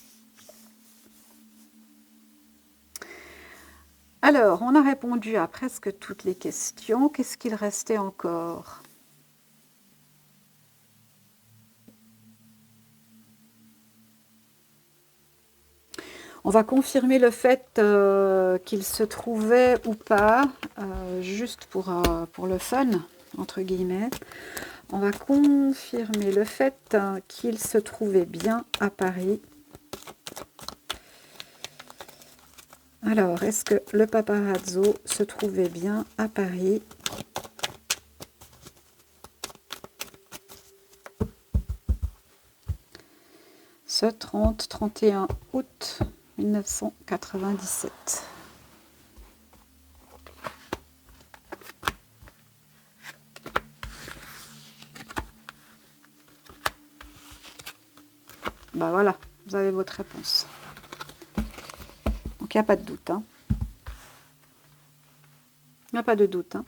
Alors, on a répondu à presque toutes les questions. Qu'est-ce qu'il restait encore? On va confirmer le fait qu'il se trouvait ou pas, juste pour le fun, entre guillemets. On va confirmer le fait qu'il se trouvait bien à Paris. Alors, est-ce que le paparazzo se trouvait bien à Paris? Ce 30-31 août 1997. Ben voilà, vous avez votre réponse. Donc il n'y a pas de doute. Hein. Il n'y a pas de doute. Hein.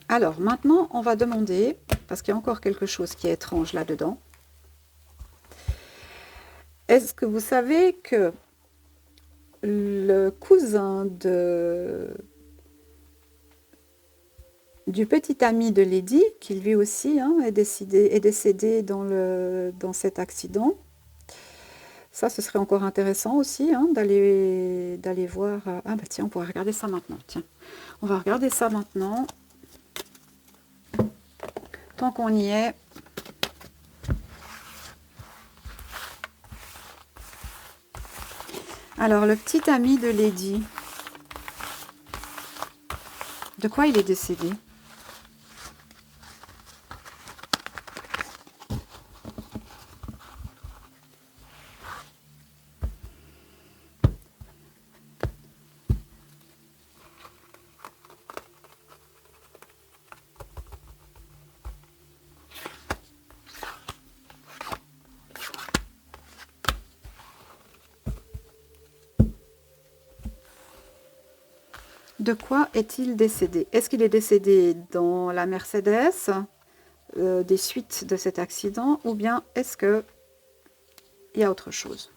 Alors maintenant, on va demander, parce qu'il y a encore quelque chose qui est étrange là-dedans. Est-ce que vous savez que le cousin du petit ami de Lady, qui lui aussi hein, est décédé dans cet accident, ça ce serait encore intéressant aussi hein, d'aller voir. Ah bah tiens, on pourrait regarder ça maintenant. Tiens, on va regarder ça maintenant. Tant qu'on y est. Alors, le petit ami de Lady, de quoi il est décédé? De quoi est-il décédé? Est-ce qu'il est décédé dans la Mercedes, des suites de cet accident, ou bien est-ce qu'il y a autre chose?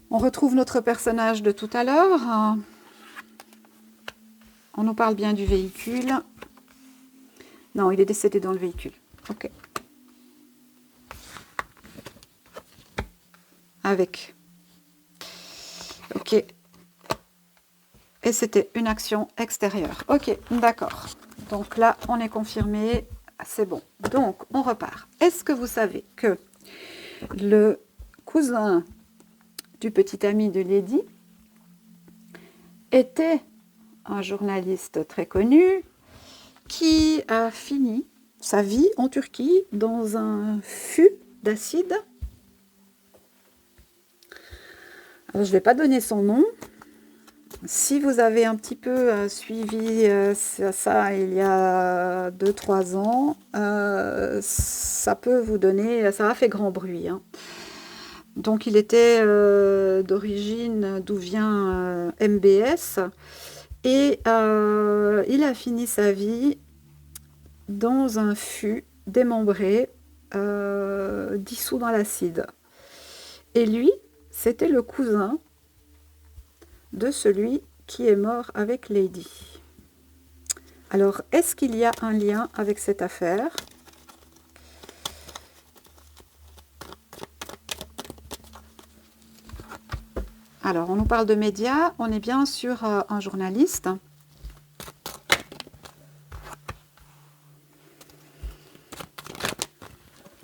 On retrouve notre personnage de tout à l'heure. On nous parle bien du véhicule. Non, il est décédé dans le véhicule. Ok. Avec. Ok. Et c'était une action extérieure. Ok, d'accord. Donc là, on est confirmé. C'est bon. Donc, on repart. Est-ce que vous savez que le cousin du petit ami de Lady était un journaliste très connu qui a fini sa vie en Turquie dans un fût d'acide. Alors, je ne vais pas donner son nom. Si vous avez un petit peu suivi ça il y a 2-3 ans, ça peut vous donner, ça a fait grand bruit. Hein. Donc il était d'origine d'où vient MBS et il a fini sa vie dans un fût démembré, dissous dans l'acide. Et lui, c'était le cousin de celui qui est mort avec Lady. Alors, est-ce qu'il y a un lien avec cette affaire? Alors, on nous parle de médias, on est bien sur un journaliste.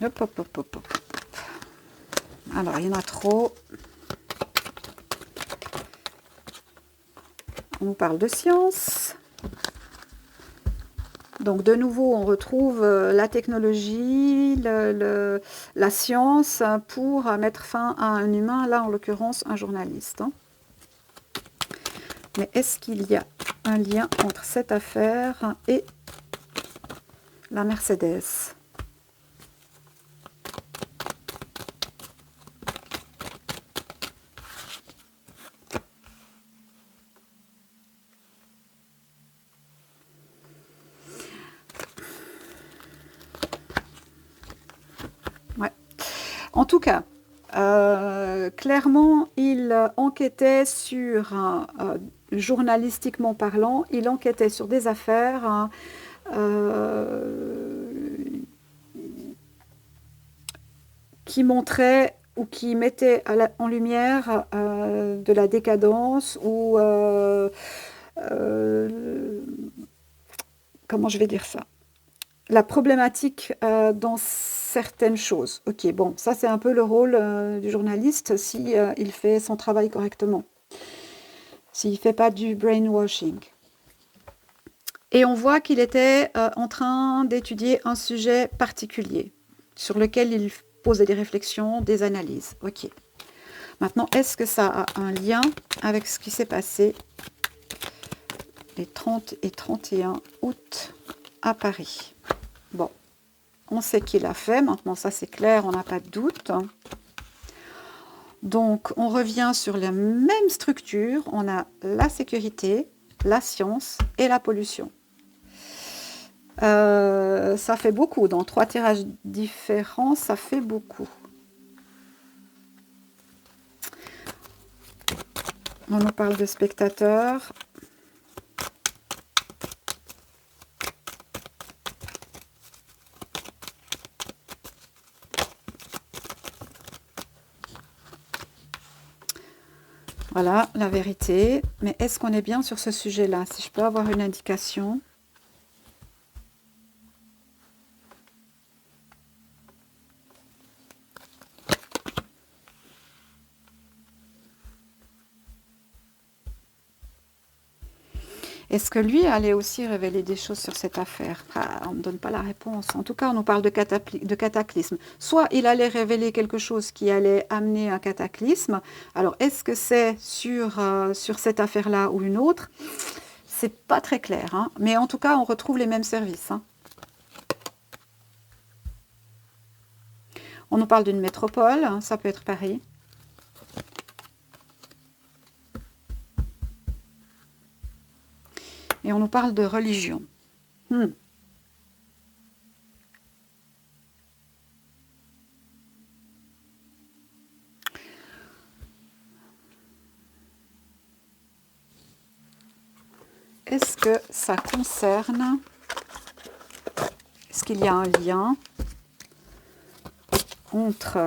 Hop, hop, hop, hop, hop. Alors, il y en a trop. On nous parle de science. Donc, de nouveau, on retrouve la technologie, la science pour mettre fin à un humain, là, en l'occurrence, un journaliste. Hein. Mais est-ce qu'il y a un lien entre cette affaire et la Mercedes ? Ouais. En tout cas, clairement, il enquêtait sur, journalistiquement parlant, il enquêtait sur des affaires qui montraient ou qui mettaient en lumière de la décadence ou, comment je vais dire ça ? La problématique dans certaines choses. Ok, bon, ça c'est un peu le rôle du journaliste si il fait son travail correctement. S'il ne fait pas du brainwashing. Et on voit qu'il était en train d'étudier un sujet particulier sur lequel il posait des réflexions, des analyses. Ok. Maintenant, est-ce que ça a un lien avec ce qui s'est passé les 30 et 31 août à Paris? Bon, on sait qu'il a fait. Maintenant, ça c'est clair, on n'a pas de doute. Donc, on revient sur la même structure. On a la sécurité, la science et la pollution. Ça fait beaucoup. Dans 3 tirages différents, ça fait beaucoup. On nous parle de spectateurs. Voilà, la vérité. Mais est-ce qu'on est bien sur ce sujet-là? Si je peux avoir une indication. Est-ce que lui allait aussi révéler des choses sur cette affaire? On ne me donne pas la réponse. En tout cas, on nous parle de cataclysme. Soit il allait révéler quelque chose qui allait amener un cataclysme. Alors, est-ce que c'est sur cette affaire-là ou une autre? C'est pas très clair. Hein. Mais en tout cas, on retrouve les mêmes services. Hein. On nous parle d'une métropole. Hein, ça peut être Paris. Et on nous parle de religion. Est-ce que ça concerne... Est-ce qu'il y a un lien entre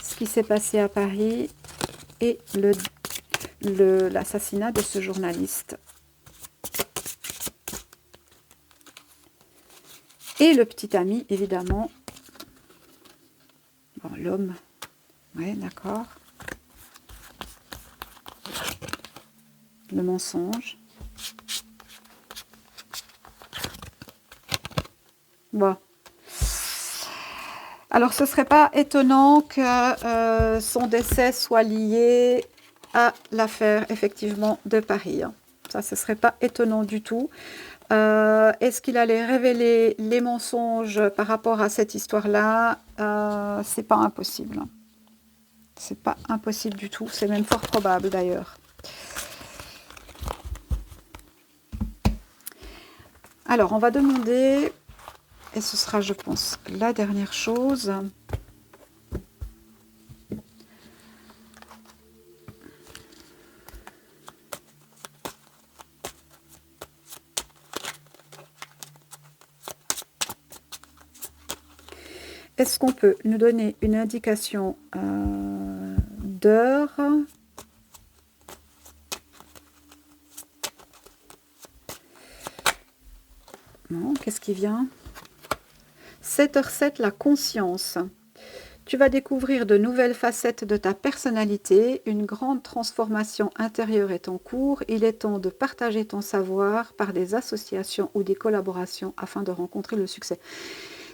ce qui s'est passé à Paris et l'assassinat de ce journaliste? Et le petit ami, évidemment. Bon, l'homme. Ouais, d'accord. Le mensonge. Bon. Alors, ce ne serait pas étonnant que son décès soit lié à l'affaire, effectivement, de Paris. Hein. Ça, ce ne serait pas étonnant du tout. Est-ce qu'il allait révéler les mensonges par rapport à cette histoire-là? C'est pas impossible. C'est pas impossible du tout. C'est même fort probable, d'ailleurs. Alors, on va demander... Et ce sera, je pense, la dernière chose. Est-ce qu'on peut nous donner une indication d'heure? Non, qu'est-ce qui vient? 7h07, la conscience. Tu vas découvrir de nouvelles facettes de ta personnalité, une grande transformation intérieure est en cours, il est temps de partager ton savoir par des associations ou des collaborations afin de rencontrer le succès.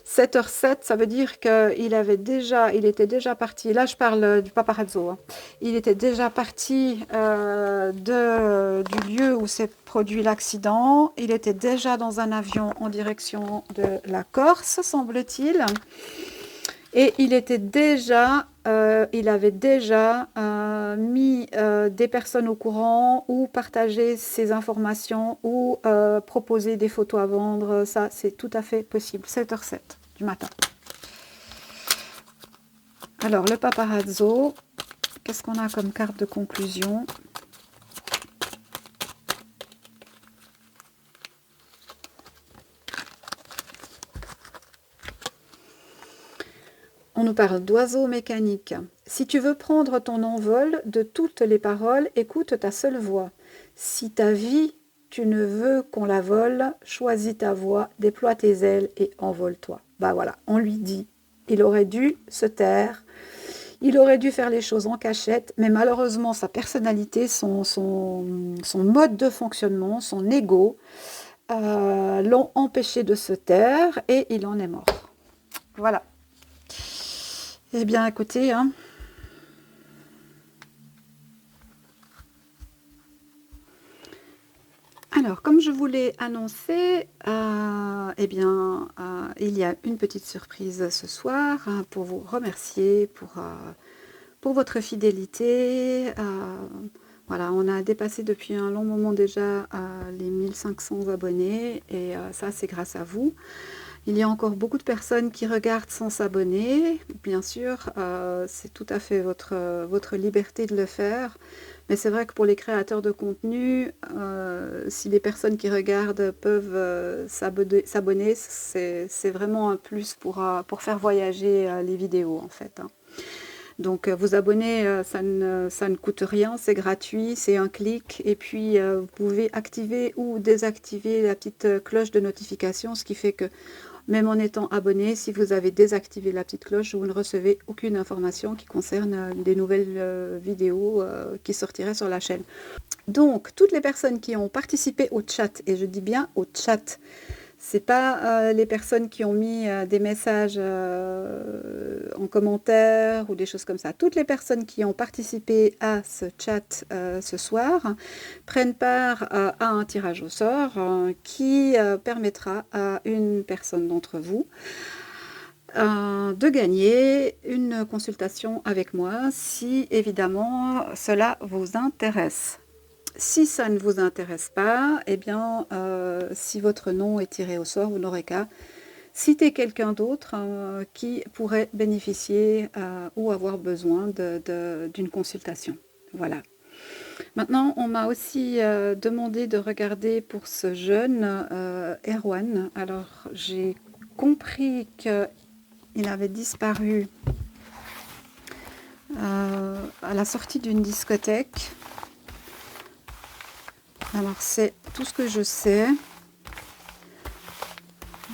7h07, ça veut dire qu'il était déjà parti, là je parle du paparazzo, hein. Il était déjà parti du lieu où s'est produit l'accident, il était déjà dans un avion en direction de la Corse, semble-t-il. Et il avait déjà mis des personnes au courant ou partagé ces informations ou proposé des photos à vendre. Ça, c'est tout à fait possible. 7h07 du matin. Alors, le paparazzo, qu'est-ce qu'on a comme carte de conclusion? On nous parle d'oiseaux mécaniques. Si tu veux prendre ton envol de toutes les paroles, écoute ta seule voix. Si ta vie, tu ne veux qu'on la vole, choisis ta voix, déploie tes ailes et envole-toi. Bah voilà, on lui dit, il aurait dû se taire, il aurait dû faire les choses en cachette, mais malheureusement, sa personnalité, son mode de fonctionnement, son ego, l'ont empêché de se taire et il en est mort. Voilà. Eh bien, écoutez, hein, alors, comme je vous l'ai annoncé, eh bien, il y a une petite surprise ce soir hein, pour vous remercier pour votre fidélité. Voilà, on a dépassé depuis un long moment déjà les 1500 abonnés et ça, c'est grâce à vous. Il y a encore beaucoup de personnes qui regardent sans s'abonner. Bien sûr, c'est tout à fait votre liberté de le faire. Mais c'est vrai que pour les créateurs de contenu, si les personnes qui regardent peuvent s'abonner, c'est vraiment un plus pour faire voyager les vidéos en fait. Hein. Donc vous abonner, ça ne coûte rien, c'est gratuit, c'est un clic. Et puis vous pouvez activer ou désactiver la petite cloche de notification, ce qui fait que même en étant abonné, si vous avez désactivé la petite cloche, vous ne recevez aucune information qui concerne des nouvelles vidéos qui sortiraient sur la chaîne. Donc, toutes les personnes qui ont participé au chat, et je dis bien au chat, c'est pas les personnes qui ont mis des messages en commentaire ou des choses comme ça. Toutes les personnes qui ont participé à ce chat ce soir prennent part à un tirage au sort qui permettra à une personne d'entre vous de gagner une consultation avec moi si évidemment cela vous intéresse. Si ça ne vous intéresse pas, eh bien, si votre nom est tiré au sort, vous n'aurez qu'à citer quelqu'un d'autre qui pourrait bénéficier ou avoir besoin d'une consultation. Voilà. Maintenant, on m'a aussi demandé de regarder pour ce jeune Erwan. Alors, j'ai compris qu'il avait disparu à la sortie d'une discothèque. Alors, c'est tout ce que je sais.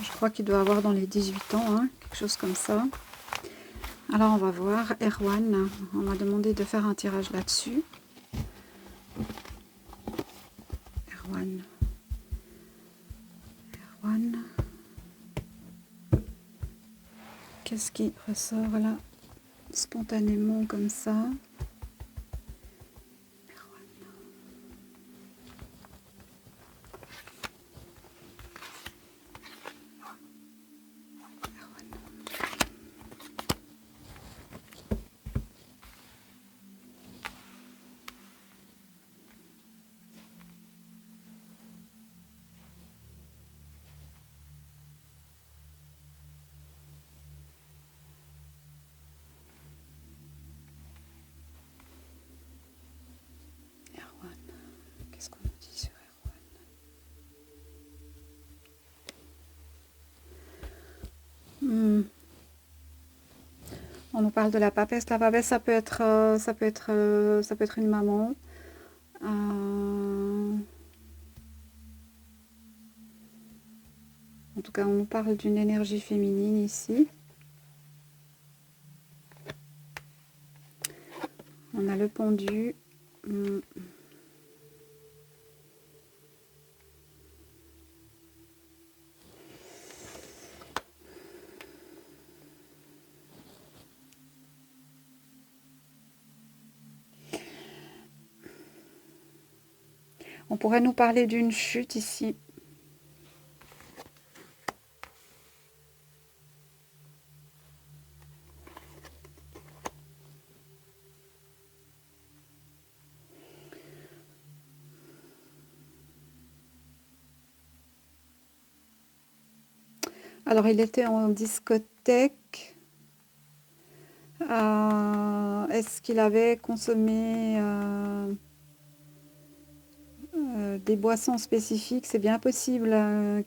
Je crois qu'il doit avoir dans les 18 ans, hein, quelque chose comme ça. Alors, on va voir. Erwan, on m'a demandé de faire un tirage là-dessus. Erwan. Erwan. Qu'est-ce qui ressort là, spontanément comme ça? Qu'est-ce qu'on nous dit sur Erwan? On nous parle de la papesse. La papesse, ça peut être une maman. En tout cas, on nous parle d'une énergie féminine ici. On a le pendu. On pourrait nous parler d'une chute ici. Alors, il était en discothèque. Est-ce qu'il avait consommé des boissons spécifiques? C'est bien possible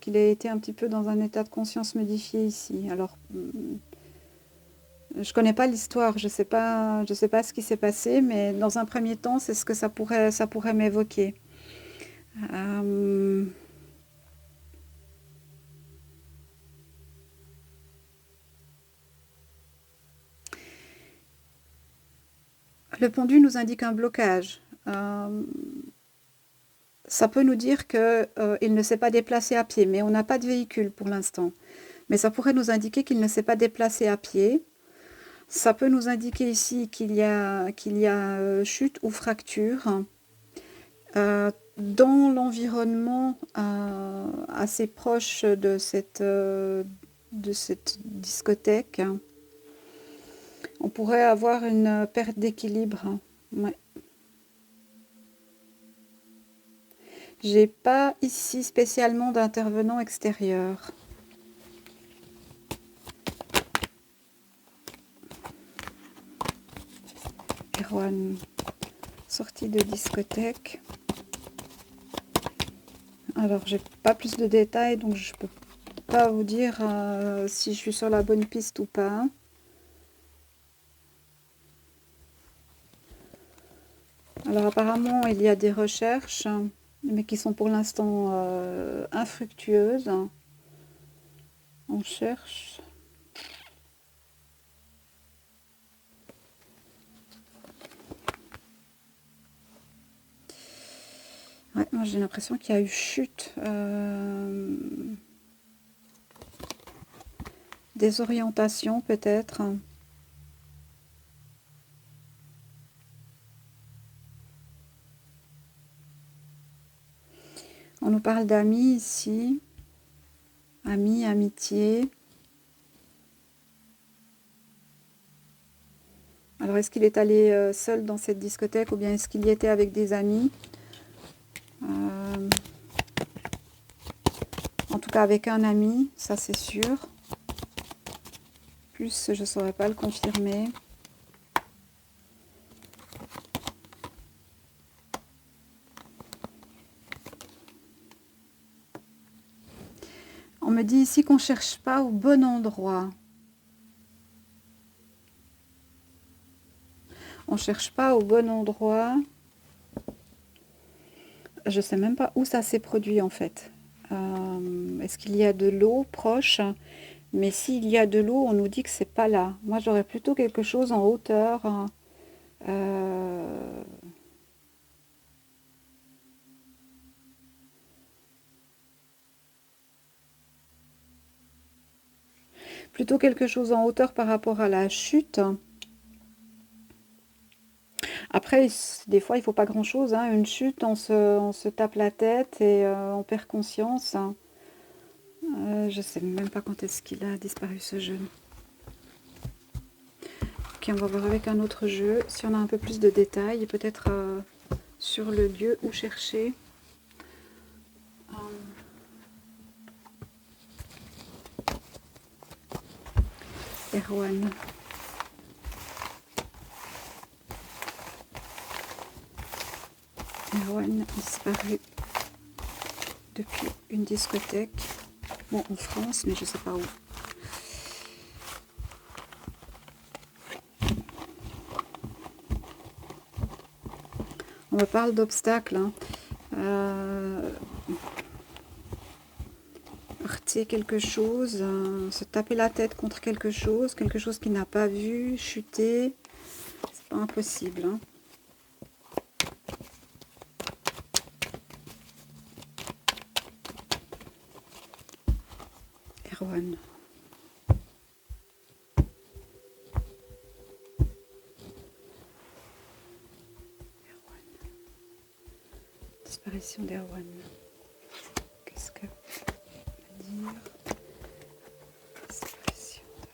qu'il ait été un petit peu dans un état de conscience modifié ici. Alors, je connais pas l'histoire, je sais pas ce qui s'est passé, mais dans un premier temps, c'est ce que ça pourrait m'évoquer. Le pendu nous indique un blocage. Ça peut nous dire qu'il ne s'est pas déplacé à pied, mais on n'a pas de véhicule pour l'instant. Mais ça pourrait nous indiquer qu'il ne s'est pas déplacé à pied. Ça peut nous indiquer ici qu'il y a chute ou fracture. Dans l'environnement assez proche de cette discothèque, on pourrait avoir une perte d'équilibre. Ouais. J'ai pas ici spécialement d'intervenant extérieur. Erwan, sortie de discothèque. Alors, j'ai pas plus de détails, donc je peux pas vous dire si je suis sur la bonne piste ou pas. Alors, apparemment, il y a des recherches, mais qui sont pour l'instant infructueuses. On cherche. Ouais, moi j'ai l'impression qu'il y a eu chute. Désorientation peut-être. On nous parle d'amis ici. Amis, amitié. Alors est-ce qu'il est allé seul dans cette discothèque ou bien est-ce qu'il y était avec des amis? En tout cas avec un ami, ça c'est sûr. Plus je ne saurais pas le confirmer. On me dit ici qu'on ne cherche pas au bon endroit. On ne cherche pas au bon endroit. Je ne sais même pas où ça s'est produit en fait. Est-ce qu'il y a de l'eau proche? Mais s'il y a de l'eau, on nous dit que c'est pas là. Moi, j'aurais plutôt quelque chose en hauteur. Plutôt quelque chose en hauteur par rapport à la chute. Après, des fois, il ne faut pas grand-chose. Hein. Une chute, on se tape la tête et on perd conscience. Je ne sais même pas quand est-ce qu'il a disparu ce jeu. Ok, on va voir avec un autre jeu si on a un peu plus de détails et peut-être sur le lieu où chercher. Erwan. Erwan disparu depuis une discothèque. Bon, en France, mais je ne sais pas où. On me parle d'obstacles, hein. Euh, heurter quelque chose, se taper la tête contre quelque chose qu'il n'a pas vu, chuter, c'est pas impossible, hein. Erwan. Disparition d'Erwan. Qu'est-ce que va dire disparition d'Erwan.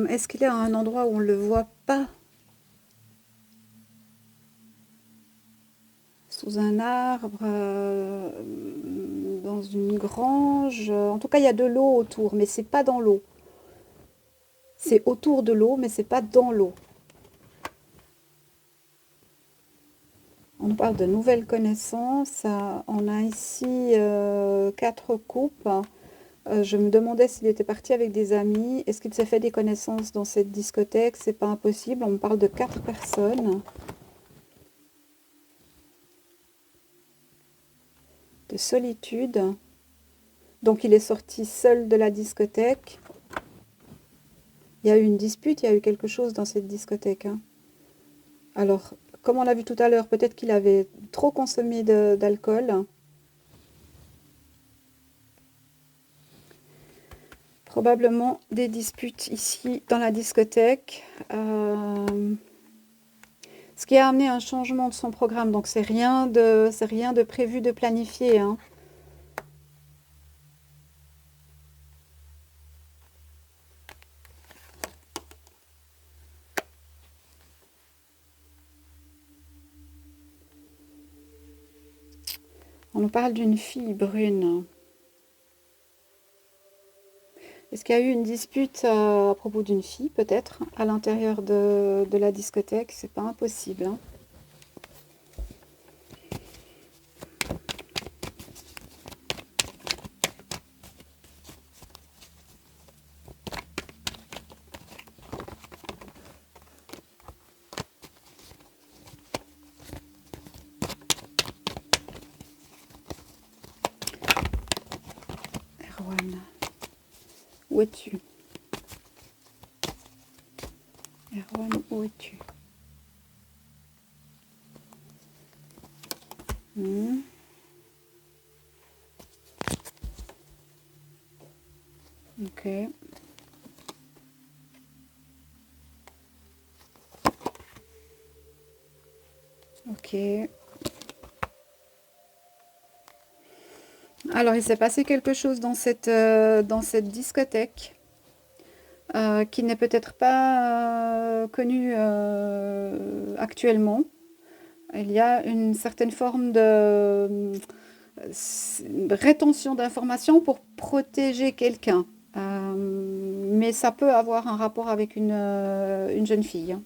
Est-ce qu'il est à un endroit où on ne le voit pas? Sous un arbre, dans une grange. En tout cas, il y a de l'eau autour, mais c'est pas dans l'eau. C'est autour de l'eau, mais c'est pas dans l'eau. On nous parle de nouvelles connaissances. On a ici 4 coupes. Je me demandais s'il était parti avec des amis. Est-ce qu'il s'est fait des connaissances dans cette discothèque? C'est pas impossible. On me parle de 4 personnes. De solitude. Donc il est sorti seul de la discothèque. Il y a eu une dispute, il y a eu quelque chose dans cette discothèque, hein. Alors, comme on l'a vu tout à l'heure, peut-être qu'il avait trop consommé d'alcool. Probablement des disputes ici dans la discothèque. Ce qui a amené un changement de son programme. Donc c'est rien de prévu, de planifié, hein. On nous parle d'une fille brune. Est-ce qu'il y a eu une dispute à propos d'une fille, peut-être, à l'intérieur de la discothèque? C'est pas impossible, hein. Erwan, où es-tu? Erwan, où es-tu? Ok. Ok. Alors, il s'est passé quelque chose dans cette discothèque qui n'est peut-être pas connu actuellement. Il y a une certaine forme de rétention d'informations pour protéger quelqu'un. Mais ça peut avoir un rapport avec une jeune fille, hein.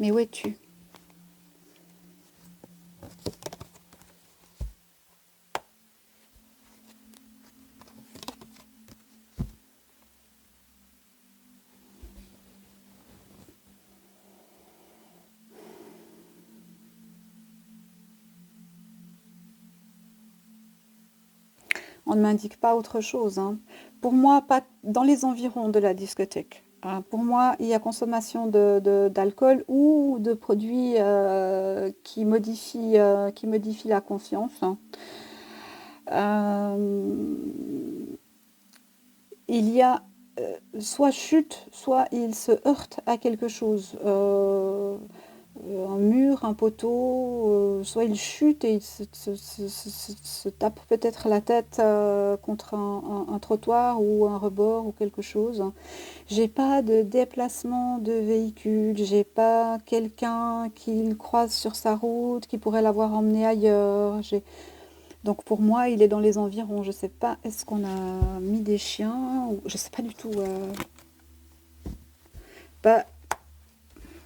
Mais où es-tu? On ne m'indique pas autre chose, hein. Pour moi, pas dans les environs de la discothèque. Pour moi, il y a consommation d'alcool ou de produits qui modifient la conscience, hein. Euh, il y a soit chute, soit il se heurte à quelque chose. un mur, un poteau, soit il chute et il se tape peut-être la tête contre un trottoir ou un rebord ou quelque chose. J'ai pas de déplacement de véhicule, j'ai pas quelqu'un qui le croise sur sa route, qui pourrait l'avoir emmené ailleurs. Donc pour moi, il est dans les environs. Je sais pas, est-ce qu'on a mis des chiens ou je sais pas du tout. Bah,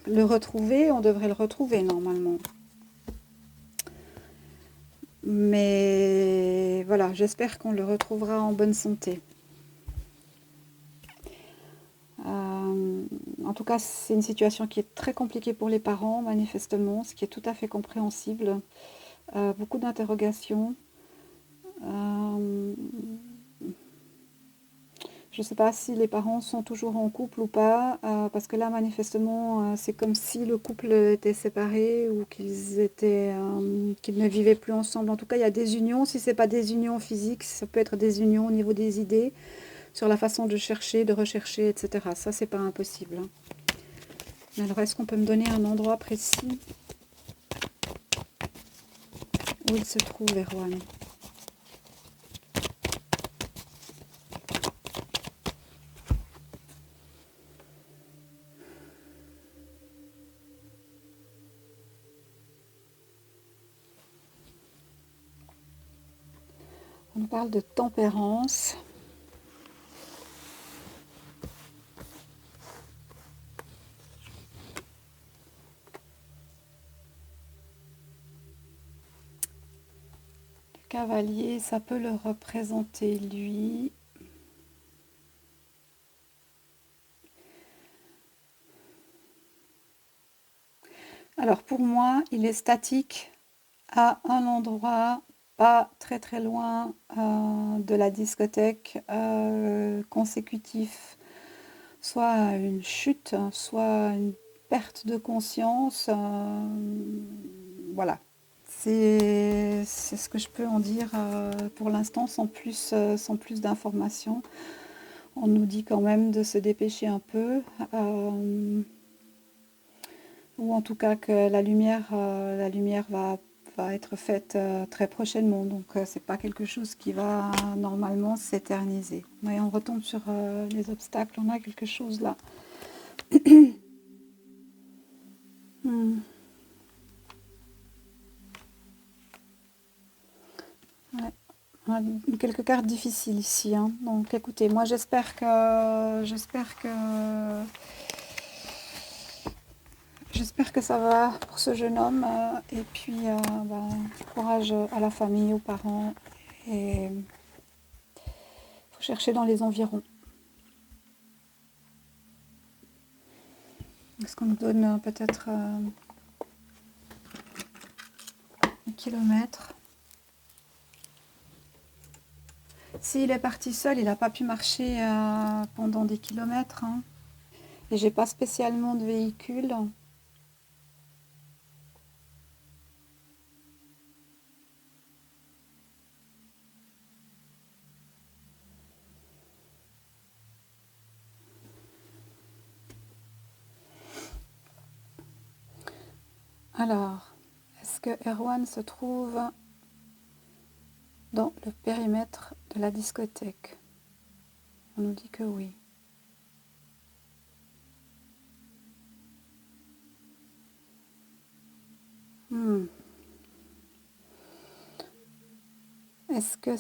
le retrouver, on devrait le retrouver normalement. Mais voilà, j'espère qu'on le retrouvera en bonne santé. Euh, En tout cas, c'est une situation qui est très compliquée pour les parents, manifestement, ce qui est tout à fait compréhensible. Beaucoup d'interrogations. Euh, je ne sais pas si les parents sont toujours en couple ou pas, parce que là, manifestement, c'est comme si le couple était séparé ou qu'ils ne vivaient plus ensemble. En tout cas, il y a des unions. Si c'est pas des unions physiques, ça peut être des unions au niveau des idées, sur la façon de chercher, de rechercher, etc. Ça, c'est pas impossible, hein. Mais alors, est-ce qu'on peut me donner un endroit précis où il se trouve, Erwan? On nous parle de tempérance. Le cavalier, ça peut le représenter lui. Alors pour moi, il est statique à un endroit pas très très loin de la discothèque, consécutif soit à une chute, soit à une perte de conscience. Voilà, c'est ce que je peux en dire pour l'instant sans plus d'informations. On nous dit quand même de se dépêcher un peu. Ou en tout cas que la lumière va être faite très prochainement. Donc c'est pas quelque chose qui va normalement s'éterniser. Mais on retombe sur les obstacles, on a quelque chose là. Hmm. Ouais. Ouais, quelques cartes difficiles ici, hein. Donc écoutez, moi j'espère que ça va pour ce jeune homme. Et puis bah, courage à la famille, aux parents. Et faut chercher dans les environs. Est-ce qu'on nous donne peut-être un kilomètre? S'il est parti seul, il n'a pas pu marcher pendant des kilomètres, hein. Et j'ai pas spécialement de véhicule. Alors, est-ce que Erwan se trouve dans le périmètre de la discothèque? On nous dit que oui. Hmm. Est-ce que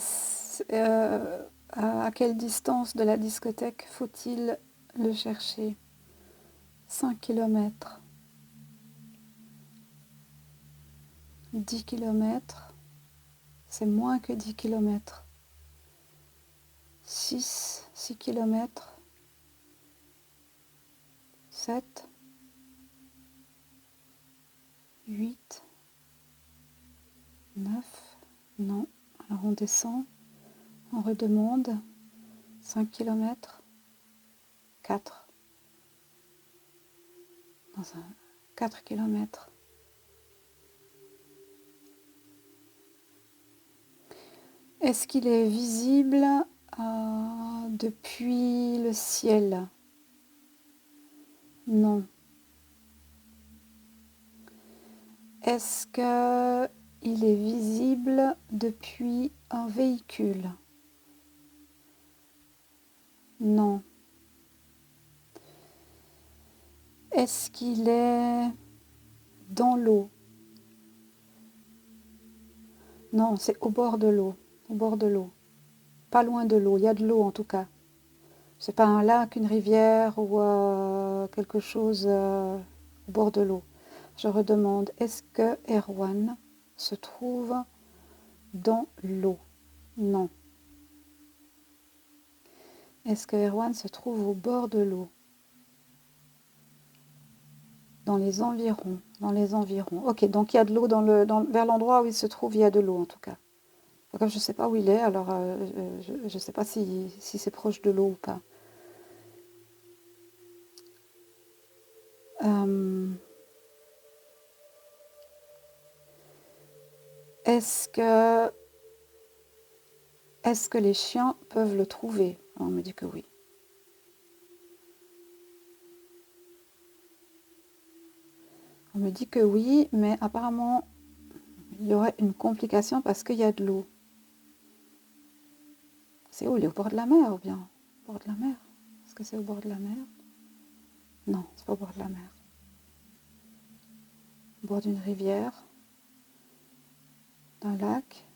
à quelle distance de la discothèque faut-il le chercher? 5 kilomètres, 10 kilomètres, c'est moins que 10 kilomètres. 6 kilomètres, 7, 8, 9, non. Alors on descend, on redemande. 5 kilomètres, 4, dans un 4 kilomètres. Est-ce qu'il est visible depuis le ciel? Non. Est-ce que il est visible depuis un véhicule? Non. Est-ce qu'il est dans l'eau? Non, c'est au bord de l'eau. Au bord de l'eau. Pas loin de l'eau. Il y a de l'eau en tout cas. C'est pas un lac, une rivière ou quelque chose au bord de l'eau. Je redemande, est-ce que Erwan se trouve dans l'eau? Non. Est-ce que Erwan se trouve au bord de l'eau? Dans les environs. Dans les environs. Ok, donc il y a de l'eau vers l'endroit où il se trouve, il y a de l'eau en tout cas. Comme je ne sais pas où il est, alors je ne sais pas si c'est proche de l'eau ou pas. Euh, est-ce que, est-ce que les chiens peuvent le trouver? On me dit que oui. On me dit que oui, mais apparemment, il y aurait une complication parce qu'il y a de l'eau. C'est où? Il est au bord de la mer ou bien? Au bord de la mer? Est-ce que c'est au bord de la mer? Non, c'est pas au bord de la mer. Au bord d'une rivière, d'un lac,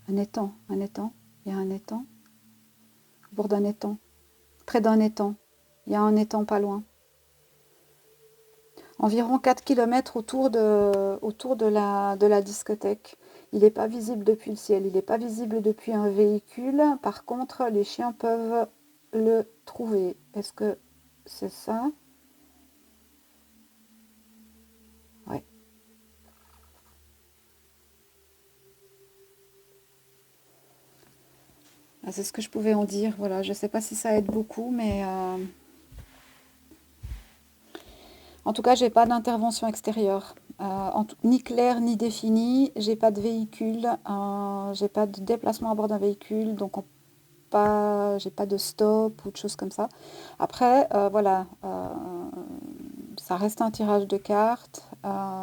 un étang, un étang. Il y a un étang. Au bord d'un étang, près d'un étang. Il y a un étang pas loin. Environ 4 kilomètres autour de la discothèque. Il n'est pas visible depuis le ciel, il n'est pas visible depuis un véhicule. Par contre, les chiens peuvent le trouver. Est-ce que c'est ça? Ouais. Ah, c'est ce que je pouvais en dire. Voilà, je ne sais pas si ça aide beaucoup, mais en tout cas, j'ai pas d'intervention extérieure. Ni claire ni définie. J'ai pas de véhicule. J'ai pas de déplacement à bord d'un véhicule. Donc j'ai pas de stop ou de choses comme ça. Après, voilà, ça reste un tirage de cartes.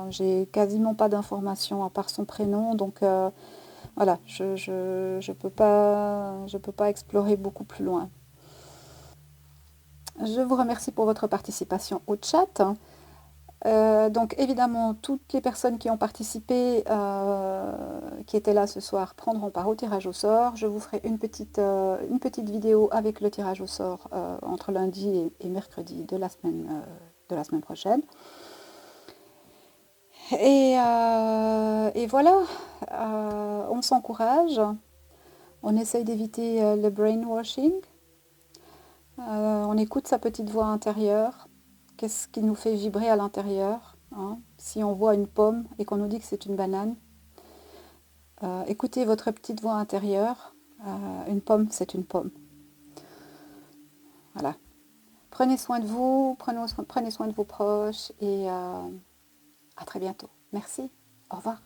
J'ai quasiment pas d'informations à part son prénom, donc voilà, je peux pas explorer beaucoup plus loin. Je vous remercie pour votre participation au chat. Donc évidemment, toutes les personnes qui ont participé, qui étaient là ce soir, prendront part au tirage au sort. Je vous ferai une petite vidéo avec le tirage au sort entre lundi et mercredi de la semaine prochaine. Et voilà, on s'encourage, on essaye d'éviter le brainwashing, on écoute sa petite voix intérieure, qu'est-ce qui nous fait vibrer à l'intérieur, hein. Si on voit une pomme et qu'on nous dit que c'est une banane, écoutez votre petite voix intérieure, une pomme c'est une pomme. Voilà. Prenez soin de vous, prenez soin de vos proches et à très bientôt. Merci, au revoir.